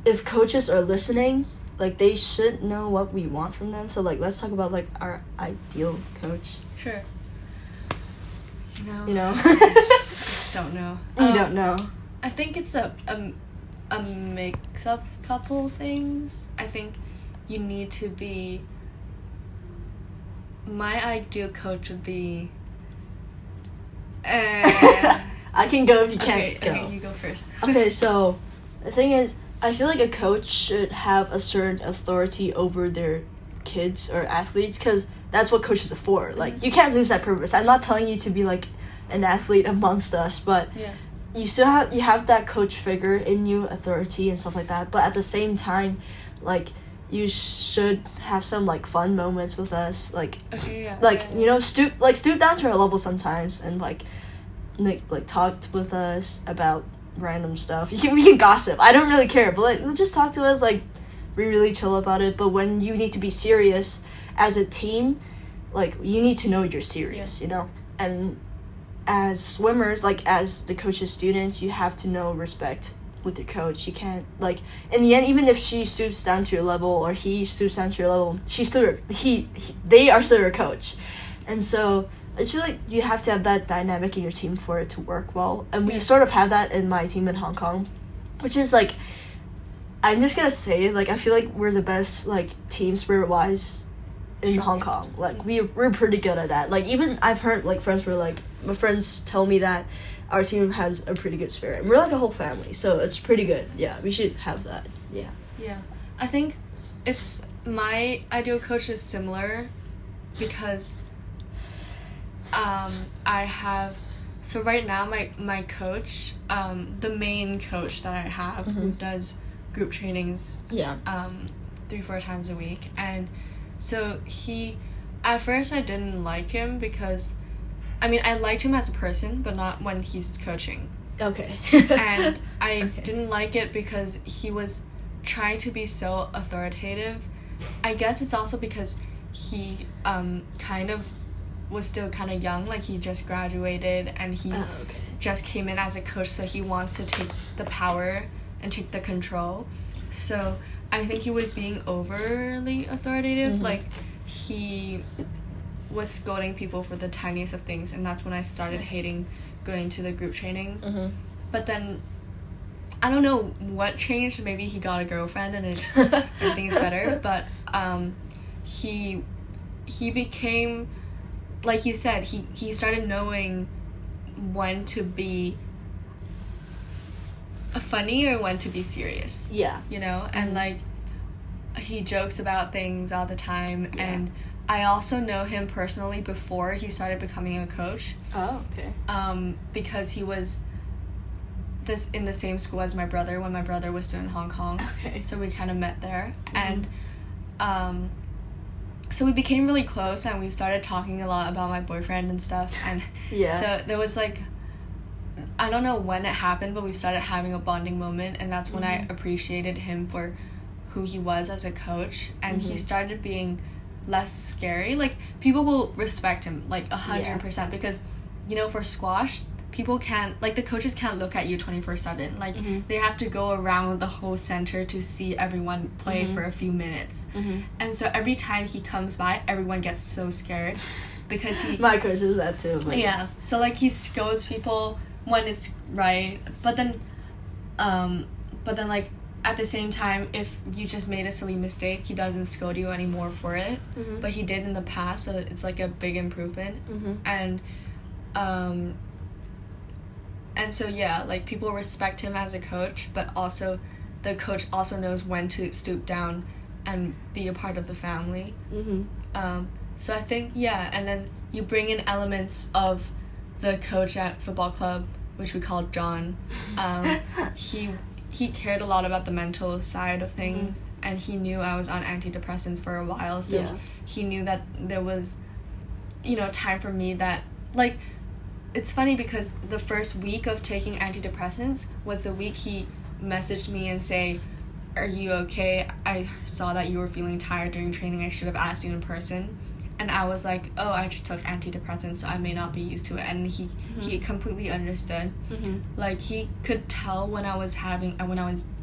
if coaches are listening, like they should know what we want from them. So like, let's talk about like our ideal coach. Sure. You know. Don't know. You don't know. I think it's a mix of couple things. I think you need to be. My ideal coach would be. I can go if you can't go. Okay, you go first. Okay, so the thing is, I feel like a coach should have a certain authority over their kids or athletes, because that's what coaches are for. Like, you can't lose that purpose. I'm not telling you to be like an athlete amongst us, but you have that coach figure in you, authority and stuff like that. But at the same time, like, you should have some like fun moments with us, like you know, stoop down to our level sometimes, and like talked with us about random stuff. We can gossip. I don't really care, but like just talk to us. Like, we really chill about it. But when you need to be serious as a team, like, you need to know you're serious, you know. And as swimmers, like as the coach's students, you have to know respect with your coach. You can't, like, in the end, even if she stoops down to your level or he stoops down to your level, they are still your coach. And so I feel like you have to have that dynamic in your team for it to work well. And we sort of have that in my team in Hong Kong, which is like, I'm just gonna say, like, I feel like we're the best, like, team spirit wise in Hong Kong. Like, we're pretty good at that. Like, even I've heard, like, my friends tell me that our team has a pretty good spirit. And we're like a whole family, so it's pretty good. Yeah, we should have that. Yeah. Yeah. I think it's, my ideal coach is similar because so right now my coach, the main coach that I have, who does group trainings 3-4 times a week, and so at first I didn't like him because, I mean, I liked him as a person, but not when he's coaching. Okay. And I didn't like it because he was trying to be so authoritative. I guess it's also because he kind of was still kind of young, like he just graduated and he just came in as a coach, so he wants to take the power and take the control. So I think he was being overly authoritative. Like he was scolding people for the tiniest of things, and that's when I started hating going to the group trainings. But then I don't know what changed. Maybe he got a girlfriend and it's just everything's better. But he became, like you said, he started knowing when to be funny or when to be serious. Yeah. You know? And like he jokes about things all the time. And I also know him personally before he started becoming a coach. Oh, okay. Because he was in the same school as my brother when my brother was still in Hong Kong. Okay. So we kind of met there. And so we became really close, and we started talking a lot about my boyfriend and stuff. And so there was like, I don't know when it happened, but we started having a bonding moment, and that's when I appreciated him for who he was as a coach. And he started being less scary. Like, people will respect him like 100% because, you know, for squash, people can't, like, the coaches can't look at you 24/7. Like, they have to go around the whole center to see everyone play for a few minutes. And so every time he comes by, everyone gets so scared because he... My coach is that too. Like, yeah. So, like, he scolds people when it's right. But then, like, at the same time, if you just made a silly mistake, he doesn't scold you anymore for it. But he did in the past, so it's, like, a big improvement. And so, yeah, like, people respect him as a coach, but also the coach also knows when to stoop down and be a part of the family. So I think, and then you bring in elements of the coach at football club, which we called John. He cared a lot about the mental side of things, and he knew I was on antidepressants for a while, so he knew that there was, you know, time for me that, like... It's funny because the first week of taking antidepressants was the week he messaged me and say, "Are you okay? I saw that you were feeling tired during training. I should have asked you in person." And I was like, "Oh, I just took antidepressants, so I may not be used to it." And he completely understood. Like, he could tell when I was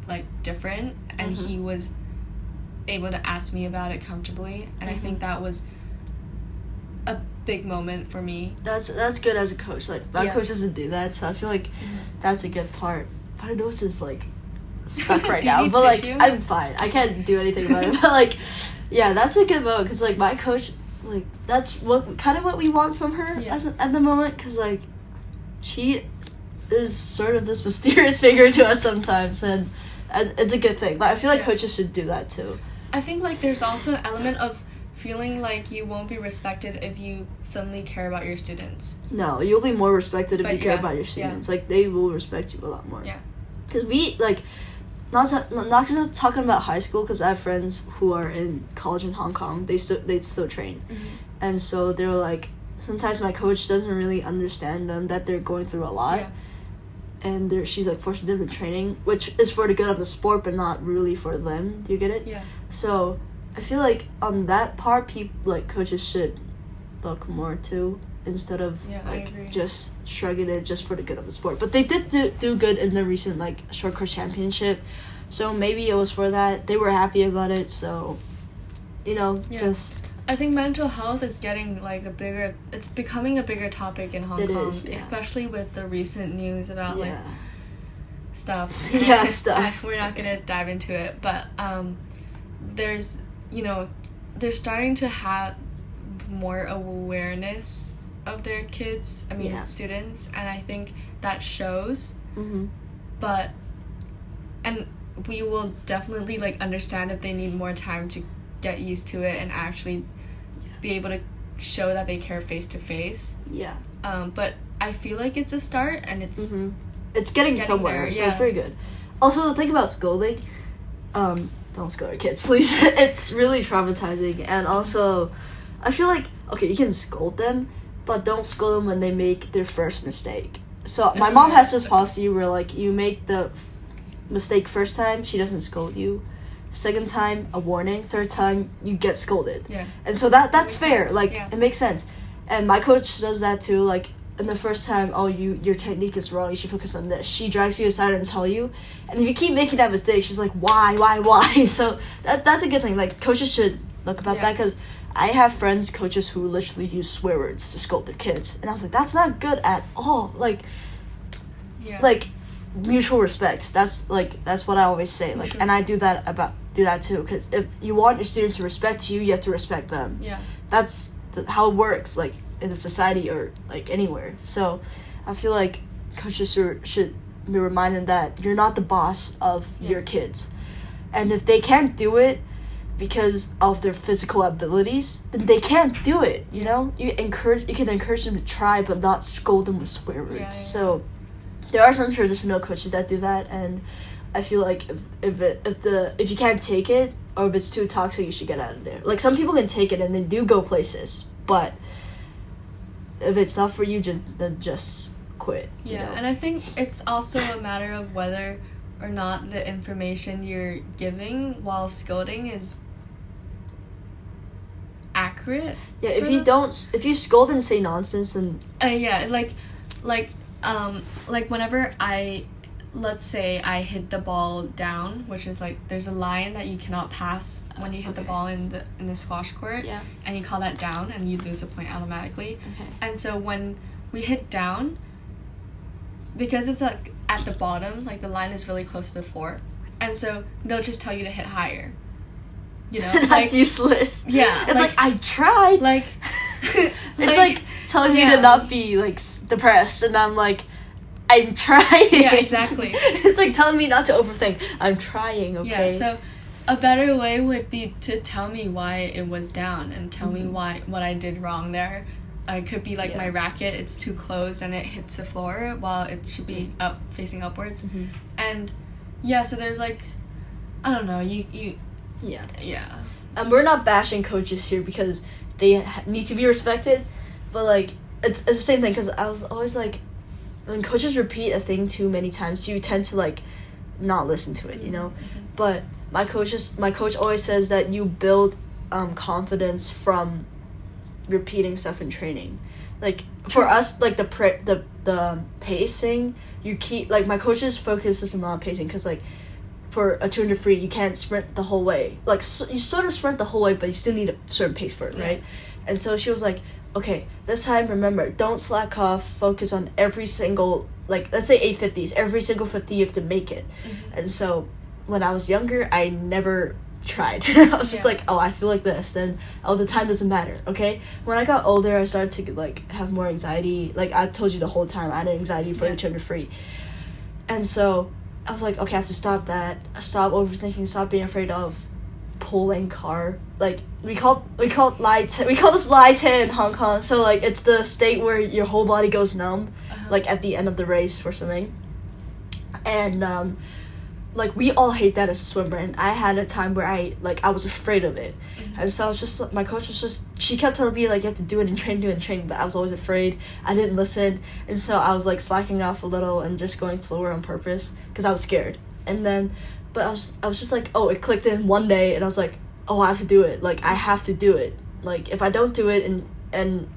like different, and he was able to ask me about it comfortably. And I think that was a big moment for me. That's good as a coach. Like, my coach doesn't do that, so I feel like that's a good part. My nose is like stuck right now, but like tissue? I'm fine. I can't do anything about it. But like, yeah, that's a good moment because like my coach, like, that's what we want from her at the moment, because like she is sort of this mysterious figure to us sometimes, and it's a good thing. Like, I feel like coaches should do that too. I think like there's also an element of feeling like you won't be respected if you suddenly care about your students. No, you'll be more respected if you care about your students. Like, they will respect you a lot more. Yeah. Because we, like, not just talking about high school, because I have friends who are in college in Hong Kong. They still train. And so they're like, sometimes my coach doesn't really understand them, that they're going through a lot. Yeah. And she's like forcing them to training, which is for the good of the sport, but not really for them. Do you get it? Yeah. So I feel like on that part, people, like, coaches should look more too, instead of like just shrugging it just for the good of the sport. But they did do good in the recent like short course championship, so maybe it was for that. They were happy about it, so, you know, just. I think mental health is getting like it's becoming a bigger topic in Hong Kong, especially with the recent news about like stuff. Stuff. We're not gonna dive into it, but there's, you know, they're starting to have more awareness of their kids, students, and I think that shows. But, and we will definitely like understand if they need more time to get used to it and actually be able to show that they care face to face. But I feel like it's a start, and it's getting somewhere there, so it's pretty good. Also, the thing about scolding, don't scold your kids, please. It's really traumatizing. And also, I feel like, okay, you can scold them, but don't scold them when they make their first mistake. so my mom has this policy where like you make the mistake first time, she doesn't scold you. Second time, a warning. Third time, you get scolded. Yeah. And so that's fair. Sense. Like, yeah. It makes sense. And my coach does that too. Like, in the first time, your technique is wrong. You should focus on this. She drags you aside and tell you. And if you keep making that mistake, she's like, why? So that's a good thing. Like, coaches should look about that, because I have coaches who literally use swear words to scold their kids. And I was like, that's not good at all. Like, mutual respect. That's what I always say. Like, and I do that too, because if you want your students to respect you, you have to respect them. Yeah. That's how it works, like, in a society or, like, anywhere. So, I feel like coaches should be reminded that you're not the boss of your kids. And if they can't do it because of their physical abilities, then they can't do it, you know? You can encourage them to try, but not scold them with swear words. Yeah. So, there are some traditional coaches that do that, and I feel like if you can't take it, or if it's too toxic, you should get out of there. Like, some people can take it and they do go places, but if it's not for you, just quit. Yeah, you know? And I think it's also a matter of whether or not the information you're giving while scolding is accurate. Yeah, if you scold and say nonsense, then like whenever let's say I hit the ball down, which is like there's a line that you cannot pass when you hit the ball in the squash court, and you call that down and you lose a point automatically. Okay. And so when we hit down, because it's like at the bottom, like the line is really close to the floor, and so they'll just tell you to hit higher. You know, that's like, useless. Yeah, it's like I tried. Like it's like telling me to not be like depressed, and I'm like, I'm trying. Yeah, exactly. It's like telling me not to overthink. I'm trying, okay? Yeah, so a better way would be to tell me why it was down and tell me what I did wrong there. It could be like my racket, it's too closed and it hits the floor while it should be facing upwards. And so there's like, I don't know, you Yeah. We're not bashing coaches here because they need to be respected, but like it's the same thing, because I was always like, when coaches repeat a thing too many times, you tend to like not listen to it, you know. But my coach always says that you build confidence from repeating stuff in training. Like for us, like the pacing, you keep, like, my coach's focus is on pacing, because like for a 200 free, you can't sprint the whole way. Like, you sort of sprint the whole way, but you still need a certain pace for it, right? And so she was like, okay, this time, remember, don't slack off, focus on every single, like, let's say 850s, every single 50 you have to make it. And so when I was younger, I never tried. I was just like, oh, I feel like this, then the time doesn't matter, okay? When I got older, I started to like have more anxiety. Like, I told you the whole time, I had anxiety for 200 free. And so I was like, okay, I have to stop that, stop overthinking, stop being afraid of pulling car. Like, we call this Lai Te in Hong Kong. So like, it's the state where your whole body goes numb, like at the end of the race for swimming. And like, we all hate that as a swimmer, and I had a time where I was afraid of it. And so I was just, my coach was just, she kept telling me, like, you have to do it in training, but I was always afraid. I didn't listen, and so I was like slacking off a little and just going slower on purpose because I was scared. And then, but I was just like, oh, it clicked in one day, and I was like, oh, I have to do it. Like, I have to do it. Like, if I don't do it and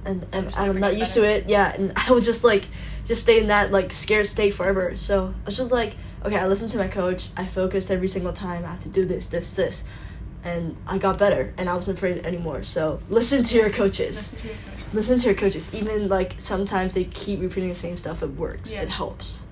I'm not used to it, and I would just stay in that like scared state forever. So I was just like, okay, I listened to my coach, I focused every single time, I have to do this, and I got better, and I wasn't afraid anymore. So listen to your coaches. Listen to your coaches. Even like sometimes they keep repeating the same stuff, it works. It helps.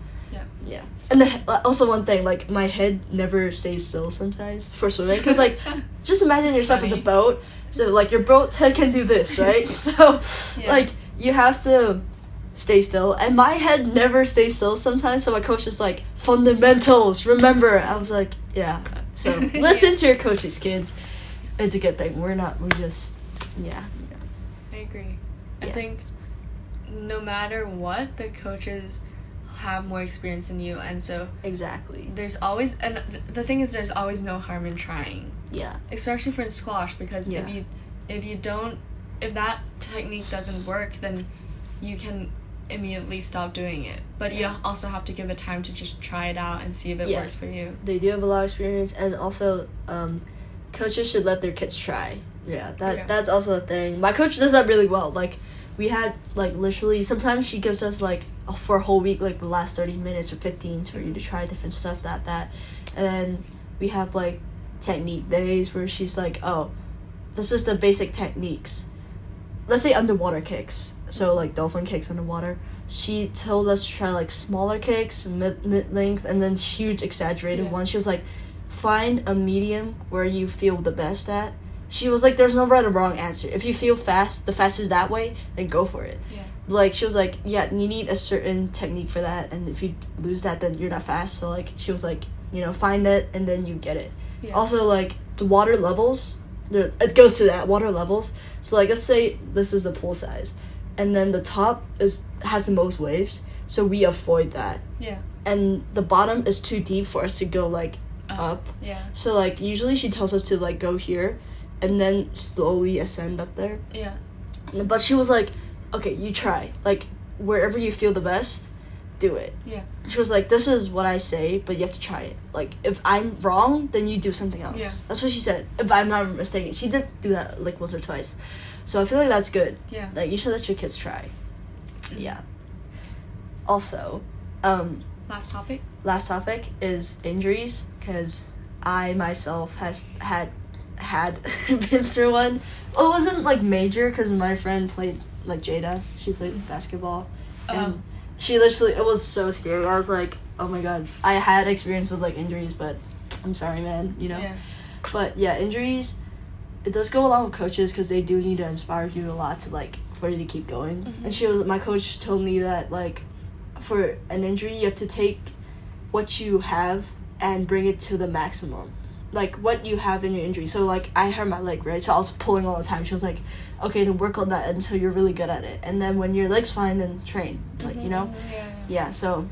Yeah. And also one thing, like, my head never stays still sometimes for swimming, because like, just imagine yourself as a boat. So like, your boat's head can do this, right? So like, you have to stay still, and my head never stays still sometimes. So my coach is like, fundamentals, remember. I was like, yeah. So listen to your coaches, kids. It's a good thing. We just I agree. I think no matter what, the coaches have more experience than you, and so exactly, there's always, and the thing is, there's always no harm in trying, especially for in squash, because if that technique doesn't work, then you can immediately stop doing it. But you also have to give it time to just try it out and see if it works for you. They do have a lot of experience, and also coaches should let their kids try. That's also a thing. My coach does that really well. Like, we had, like, literally, sometimes she gives us, like, for a whole week, like, the last 30 minutes or 15 for you to try different stuff, that. And then we have, like, technique days where she's like, oh, this is the basic techniques. Let's say underwater kicks. So, like, dolphin kicks underwater. She told us to try, like, smaller kicks, mid-length, and then huge exaggerated ones. She was like, find a medium where you feel the best at. She was like, there's no right or wrong answer. If you feel fast, the fastest that way, then go for it. Yeah. Like, she was like, yeah, you need a certain technique for that, and if you lose that, then you're not fast. So, like, she was like, you know, find it, and then you get it. Yeah. Also, like, the water levels, it goes to that, water levels. So, like, let's say this is the pool size, and then the top has the most waves, so we avoid that. Yeah. And the bottom is too deep for us to go, like, up. Yeah. So, like, usually she tells us to, like, go here, and then slowly ascend up there. Yeah. But she was like, okay, you try. Like, wherever you feel the best, do it. Yeah. She was like, this is what I say, but you have to try it. Like, if I'm wrong, then you do something else. Yeah. That's what she said, if I'm not mistaken. She did do that, like, once or twice. So I feel like that's good. Yeah. Like, you should let your kids try. Yeah. Also, last topic is injuries, because I myself had been through one. Well, it wasn't, like, major, because my friend played, like, Jada. She played basketball. And she literally, it was so scary. I was like, oh my god. I had experience with, like, injuries, but I'm sorry, man, you know? Yeah. But, yeah, injuries, it does go along with coaches, because they do need to inspire you a lot to, like, for you to keep going. Mm-hmm. And my coach told me that, like, for an injury, you have to take what you have and bring it to the maximum. Like, what you have in your injury. So, like, I hurt my leg, right? So I was pulling all the time. She was like, okay, to work on that until you're really good at it. And then when your leg's fine, then train. Like, you know? Yeah, so,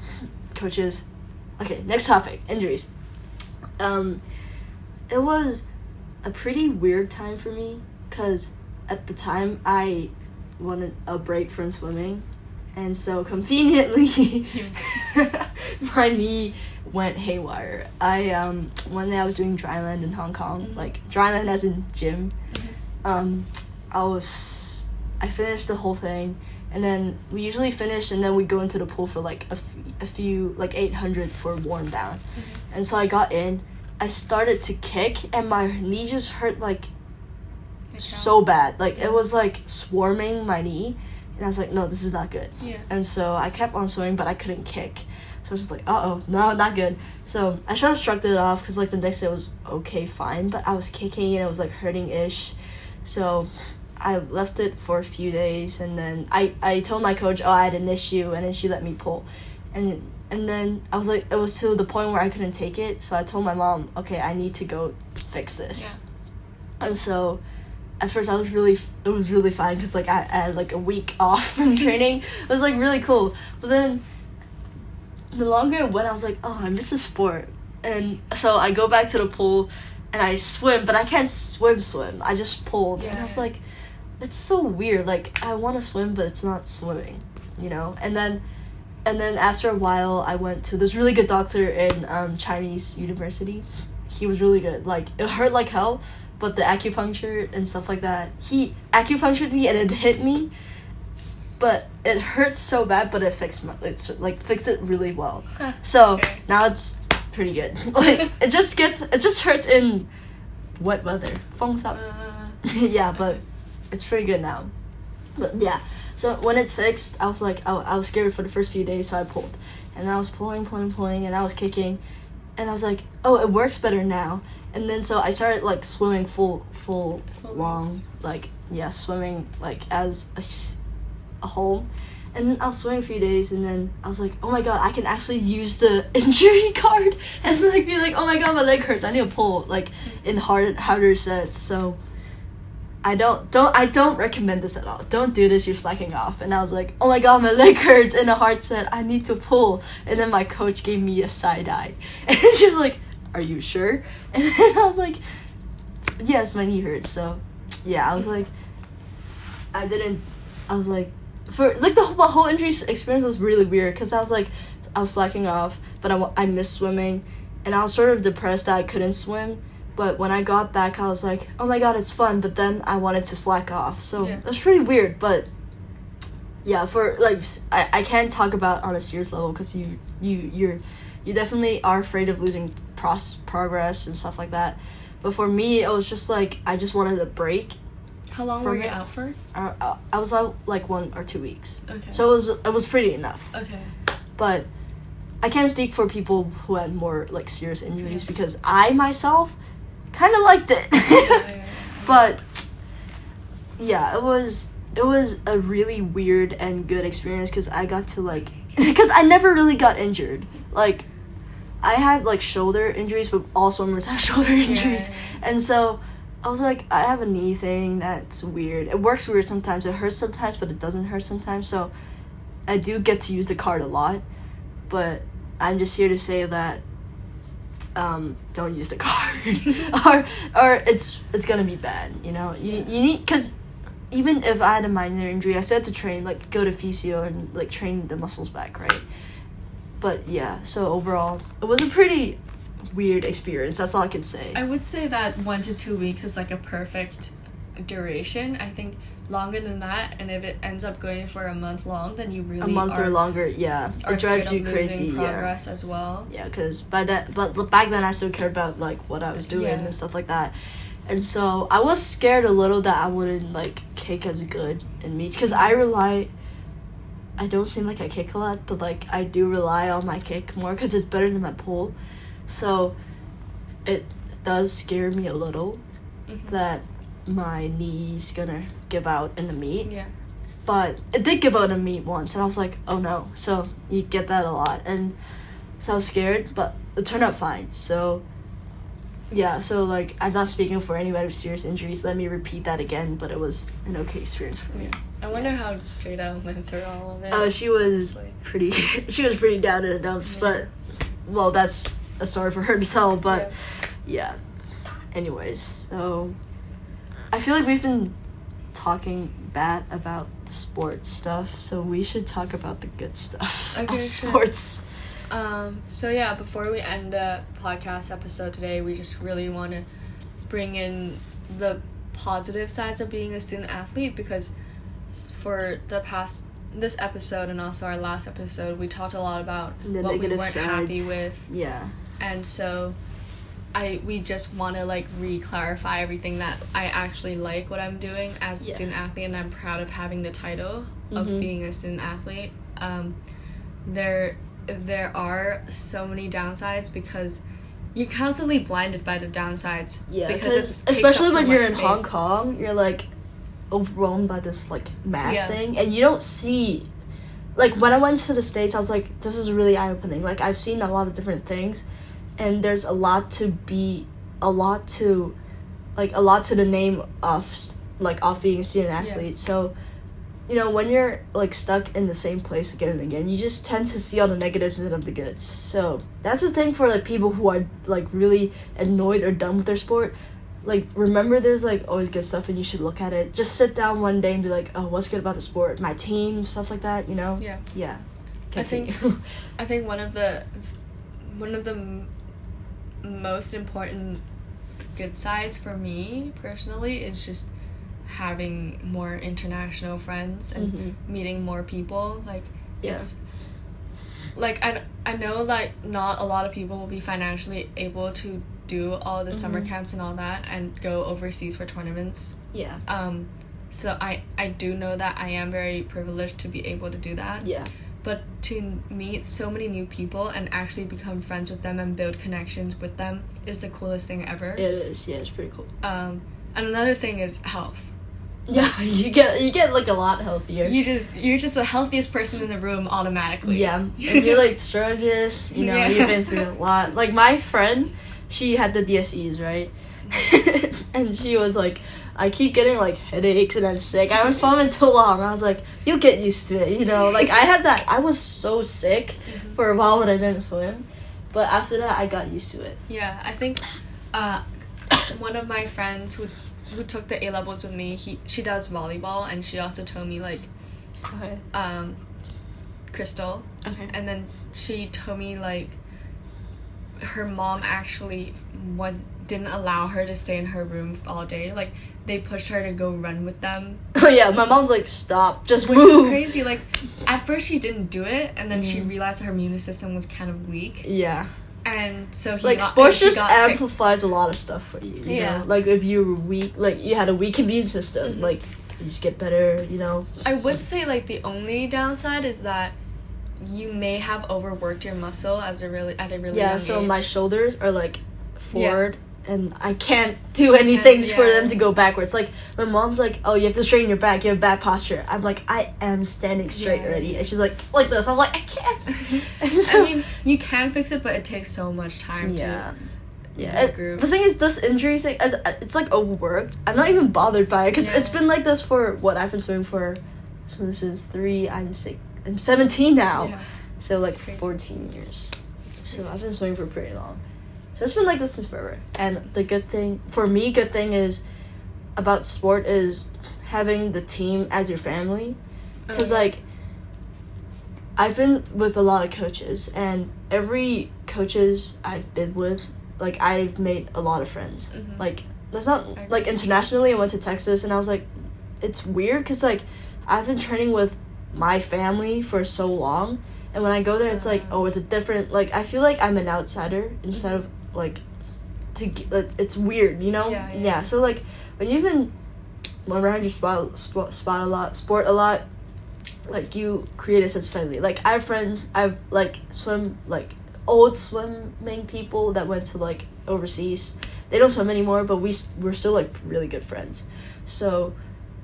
coaches. Okay, next topic, injuries. It was a pretty weird time for me, because at the time, I wanted a break from swimming. And so, conveniently, my knee went haywire. One day I was doing dryland in Hong Kong, like dryland as in gym. I finished the whole thing, and then we usually finish, and then we go into the pool for like a few, like 800 for warm down. And so I got in, I started to kick, and my knee just hurt like so bad. Like, it was like swarming my knee, and I was like, no, this is not good. Yeah. And so I kept on swimming, but I couldn't kick. So I was just like, no, not good. So I tried to shrug it off, because, like, the next day was okay, fine. But I was kicking, and it was, like, hurting-ish. So I left it for a few days, and then I told my coach, I had an issue, and then she let me pull. And then I was like, it was to the point where I couldn't take it. So I told my mom, okay, I need to go fix this. Yeah. And so at first it was really fine, because, like, I had, like, a week off from training. It was, like, really cool. But then the longer it went, I was like, oh, I miss the sport. And so I go back to the pool, and I swim, but I can't swim. I just pulled. Yeah. And I was like, it's so weird. Like, I want to swim, but it's not swimming, you know? And then after a while, I went to this really good doctor in Chinese university. He was really good. Like, it hurt like hell, but the acupuncture and stuff like that, he acupunctured me, and it hit me. But it hurts so bad, but it fixed it really well. So now it's pretty good. Like, it just hurts in wet weather. 风沙. Yeah, but it's pretty good now. But yeah, so when it's fixed, I was like, I was scared for the first few days, so I pulled, and I was pulling, and I was kicking, and I was like, oh, it works better now. And then so I started, like, swimming full long, like, yeah, swimming, like, as a whole. And then I was swimming a few days, and then I was like, oh my god, I can actually use the injury card and, like, be like, oh my god, my leg hurts, I need to pull, like, in harder sets. So I don't recommend this at all. Don't do this, you're slacking off. And I was like, oh my god, my leg hurts in a hard set, I need to pull. And then my coach gave me a side eye, and she was like, are you sure? And then I was like, yes, my knee hurts. So yeah, I was like, for like the whole injury experience was really weird because I was slacking off, but I missed swimming, and I was sort of depressed that I couldn't swim. But when I got back, I was like, oh my god, it's fun. But then I wanted to slack off, so it was pretty weird. But yeah, for like I can't talk about on a serious level because you definitely are afraid of losing progress and stuff like that. But for me, it was just like I just wanted a break. How long were you out for? I was out like 1 or 2 weeks. Okay. So it was pretty enough. Okay. But I can't speak for people who had more like serious injuries because I myself kind of liked it. Yeah. But yeah, it was a really weird and good experience because I got to like because I never really got injured. Like I had like shoulder injuries, but all swimmers have shoulder injuries, and so I was like, I have a knee thing that's weird. It works weird sometimes. It hurts sometimes, but it doesn't hurt sometimes. So I do get to use the card a lot, but I'm just here to say that don't use the card or it's gonna be bad. You know, you need, because even if I had a minor injury, I still had to train, like go to physio and like train the muscles back, right? But yeah, so overall, it was a pretty weird experience. That's all I can say. I would say that 1 to 2 weeks is like a perfect duration. I think longer than that, and if it ends up going for a month long, then you really a month or longer, yeah, it drives you crazy. Progress as well. Yeah, because but back then I still cared about like what I was doing and stuff like that, and so I was scared a little that I wouldn't like kick as good in meets because I don't seem like I kick a lot, but like I do rely on my kick more because it's better than my pull. So it does scare me a little that my knee's gonna give out in the meet. Yeah. But it did give out in a meet once, and I was like, oh no. So you get that a lot. And so I was scared, but it turned out fine. So yeah, so like I'm not speaking for anybody with serious injuries. Let me repeat that again, but it was an okay experience for me. I wonder how Jada went through all of it. She was pretty down in the dumps, but well, that's a story for her to tell, but yeah. Anyways, so I feel like we've been talking bad about the sports stuff, so we should talk about the good stuff of sports. So yeah, before we end the podcast episode today, we just really want to bring in the positive sides of being a student athlete, because for this episode and also our last episode, we talked a lot about what we weren't happy with. Yeah. And so we just want to like re-clarify everything that I actually like what I'm doing as a student athlete, and I'm proud of having the title of being a student athlete. There are so many downsides because you're constantly blinded by the downsides. Yeah, because especially when you're in Hong Kong, you're like overwhelmed by this like mass thing, and you don't see. Like when I went to the States, I was like, this is really eye-opening. Like I've seen a lot of different things, and there's a lot to the name of being a student athlete. So, you know, when you're like stuck in the same place again and again, you just tend to see all the negatives instead of the goods. So that's the thing for like people who are like really annoyed or done with their sport. Like, remember there's like always good stuff, and you should look at it. Just sit down one day and be like, oh, what's good about the sport? My team, stuff like that, you know? Yeah. Continue. I think one of the most important good sides for me personally is just having more international friends and meeting more people. Like it's like I know like not a lot of people will be financially able to do all the summer camps and all that and go overseas for tournaments. So I do know that I am very privileged to be able to do that. But to meet so many new people and actually become friends with them and build connections with them is the coolest thing ever. It is. Yeah, it's pretty cool. And another thing is health. Yeah, you get like a lot healthier. You're just the healthiest person in the room automatically. Yeah, and you're like strongest. You know, you've been through a lot. Like my friend, she had the DSEs, right? And she was like, I keep getting like headaches and I'm sick. I was swimming too long. I was like, you'll get used to it, you know. Like I had that. I was so sick for a while when I didn't swim, but after that I got used to it. Yeah, I think one of my friends who took the A-levels with me, she does volleyball, and she also told me like Okay. Crystal. Okay. And then she told me, like, her mom actually didn't allow her to stay in her room all day. Like, they pushed her to go run with them. Oh yeah, my mom's like, stop, just which move. Is crazy. Like, at first she didn't do it, and then she realized her immune system was kind of weak. Yeah. And so sports just amplifies a lot of stuff for you. You know? Like, if you were weak, like, you had a weak immune system, like, you just get better, you know. I would say, like, the only downside is that you may have overworked your muscle at a really young so age. My shoulders are, like, forward, and I can't do anything for them to go backwards. Like, my mom's like, oh, you have to straighten your back, you have bad posture. I'm like, I am standing straight already. And she's like this. I'm like, I can't. I mean, you can fix it, but it takes so much time to regroup. The thing is, this injury thing, it's, like, overworked. I'm not even bothered by it, because it's been like this for, I've been swimming for, since 3, I'm 17 now. Yeah. So, like, 14 years. So, I've been swimming for pretty long. So it's been like this since forever. And the good thing is about sport is having the team as your family. Because, like, I've been with a lot of coaches, and every coaches I've been with, like, I've made a lot of friends. Like, that's not, like, internationally. I went to Texas, and I was like, it's weird because, like, I've been training with my family for so long, and when I go there, it's like, oh, it's a different, like, I feel like I'm an outsider instead of, like, it's weird, you know? Yeah. So, like, when you've been around your sport a lot, like, you create a sense of family. Like, I have friends, I've, like, old swimming people that went to, like, overseas. They don't swim anymore, but we're still, like, really good friends. So,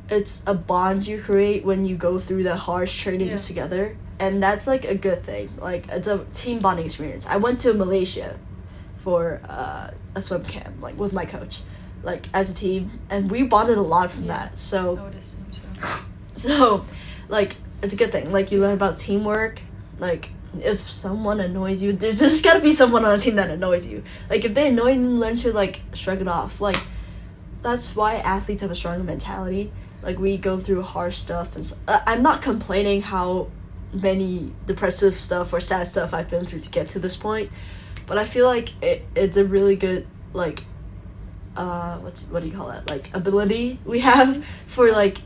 it's a bond you create when you go through the harsh trainings together. And that's, like, a good thing. Like, it's a team bonding experience. I went to Malaysia for a swim camp, like, with my coach, like, as a team. And we bonded a lot from that. So, I would assume so. So, like, it's a good thing. Like, you learn about teamwork. Like, if someone annoys you, there's gotta be someone on a team that annoys you. Like, if they annoy you, learn to, like, shrug it off. Like, that's why athletes have a stronger mentality. Like, we go through harsh stuff. And I'm not complaining how many depressive stuff or sad stuff I've been through to get to this point, but I feel like it's a really good, like, what do you call that, like, ability we have for, like,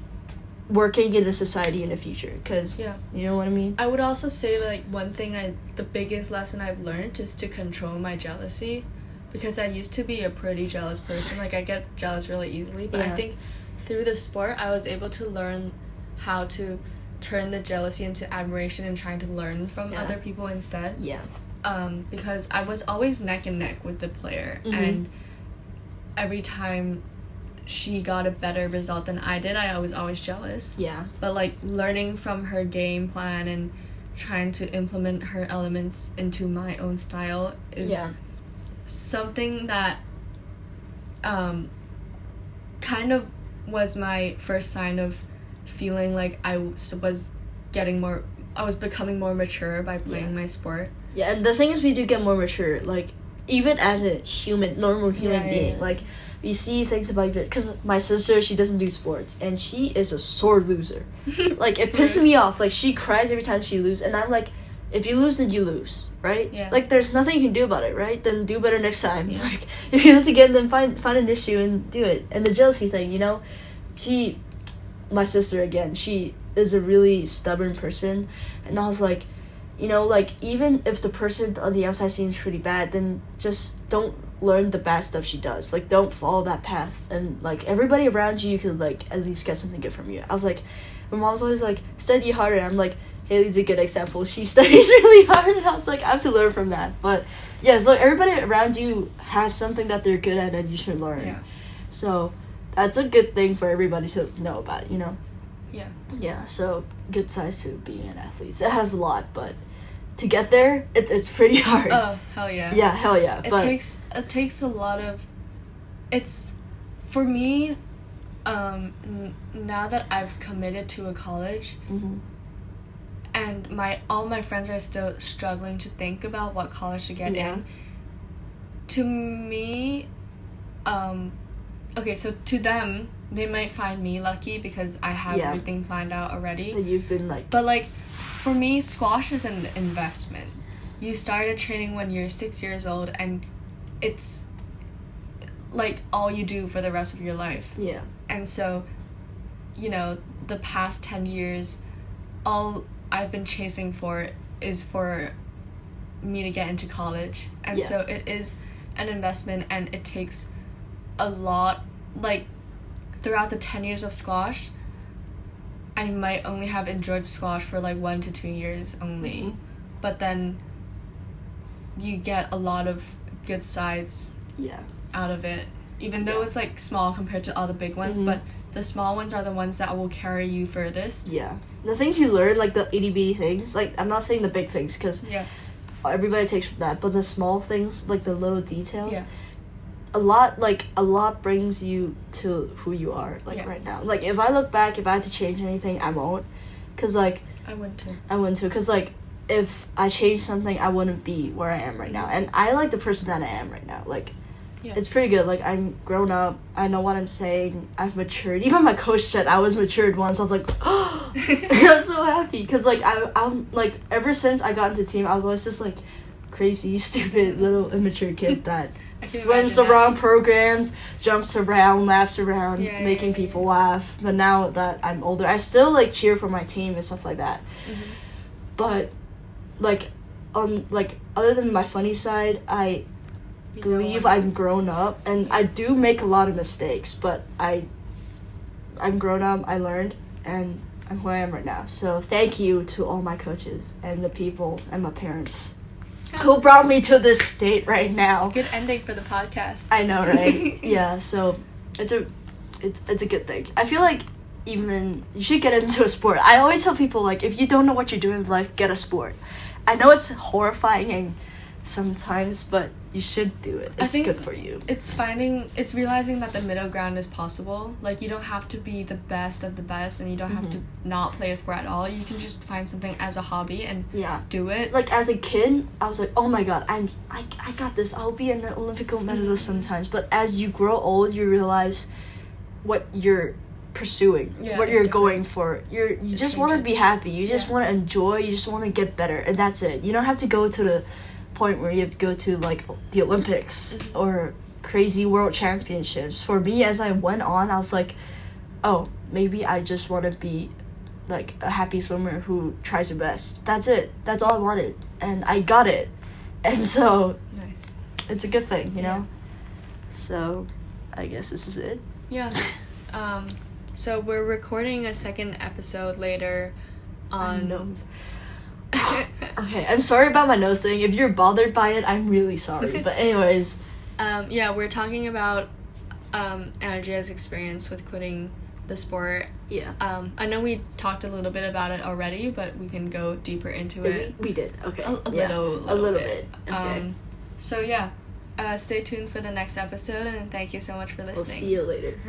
working in a society in the future, because you know what I mean. I would also say, like, the biggest lesson I've learned is to control my jealousy, because I used to be a pretty jealous person. Like, I get jealous really easily, but I think through the sport I was able to learn how to turn the jealousy into admiration and trying to learn from other people instead. Because I was always neck and neck with the player, and every time she got a better result than I did, I was always jealous. But, like, learning from her game plan and trying to implement her elements into my own style is something that kind of was my first sign of feeling like I was becoming more mature by playing my sport. Yeah, and the thing is, we do get more mature, like, even as a normal human being. Like, you see things about you, because my sister, she doesn't do sports, and she is a sore loser. Like, it pisses me off. Like, she cries every time she loses, and I'm like, if you lose, then you lose, right? Like, there's nothing you can do about it, right? Then do better next time. Like, if you lose again, then find an issue and do it. And the jealousy thing, you know, my sister, again, she is a really stubborn person, and I was like, you know, like, even if the person on the outside seems pretty bad, then just don't learn the bad stuff she does. Like, don't follow that path, and, like, everybody around you could, like, at least get something good from you. I was like, my mom's always like, study harder. I'm like, Hailey's a good example. She studies really hard, and I was like, I have to learn from that. But yeah, so everybody around you has something that they're good at and you should learn. So that's a good thing for everybody to know about, you know? Yeah, so good sides to being an athlete. It has a lot, but to get there, it's pretty hard. Oh, hell yeah. Yeah, hell yeah. It takes a lot of... It's... For me, now that I've committed to a college, and all my friends are still struggling to think about what college to get in, to me... okay, so to them, they might find me lucky because I have everything planned out already. And you've been like... But, like, for me, squash is an investment. You started training when you're 6 years old, and it's, like, all you do for the rest of your life. Yeah. And so, you know, the past 10 years, all I've been chasing for is for me to get into college. And so it is an investment, and it takes a lot. Like, throughout the 10 years of squash, I might only have enjoyed squash for like 1 to 2 years only. But then you get a lot of good sides out of it, even though it's like small compared to all the big ones. But the small ones are the ones that will carry you furthest. The things you learn, like the itty-bitty things, like, I'm not saying the big things because everybody takes from that, but the small things, like the little details, a lot brings you to who you are, like, right now. Like, if I look back, if I had to change anything, I won't, because, like, I wouldn't too, because, like, if I changed something, I wouldn't be where I am right now, and I like the person that I am right now. Like, it's pretty good. Like, I'm grown up, I know what I'm saying, I've matured. Even my coach said I was matured once. I was like, oh, I'm so happy, because, like, I'm like, ever since I got into team, I was always just, like, crazy, stupid, little immature kid that swims the wrong programs, jumps around, laughs around, making people laugh. But now that I'm older, I still, like, cheer for my team and stuff like that. But, like, other than my funny side, I believe I'm grown up, and I do make a lot of mistakes, but I'm grown up, I learned, and I'm who I am right now. So thank you to all my coaches and the people and my parents who brought me to this state right now. Good ending for the podcast. I know, right? Yeah, so it's a good thing. I feel like even you should get into a sport. I always tell people, like, if you don't know what you're doing in life, get a sport. I know it's horrifying sometimes, but you should do it. It's good for you. It's realizing that the middle ground is possible. Like, you don't have to be the best of the best, and you don't have to not play a sport at all. You can just find something as a hobby and do it. Like, as a kid, I was like, oh my god, I got this. I'll be an Olympic gold medalist sometimes. But as you grow old, you realize what you're pursuing, what you're going for. You just want to be happy. You just want to enjoy. You just want to get better, and that's it. You don't have to go to the point where you have to go to, like, the Olympics or crazy world championships. For me, as I went on, I was like, oh, maybe I just want to be, like, a happy swimmer who tries her best. That's it. That's all I wanted, and I got it. And so it's a good thing, you know. So I guess this is it. So we're recording a second episode later on nose. Okay, I'm sorry about my nose thing. If you're bothered by it, I'm really sorry. But anyways, we're talking about Andrea's experience with quitting the sport. I know we talked a little bit about it already, but we can go deeper into it. We did. Okay. A little bit. Okay. So stay tuned for the next episode, and thank you so much for listening. We'll see you later.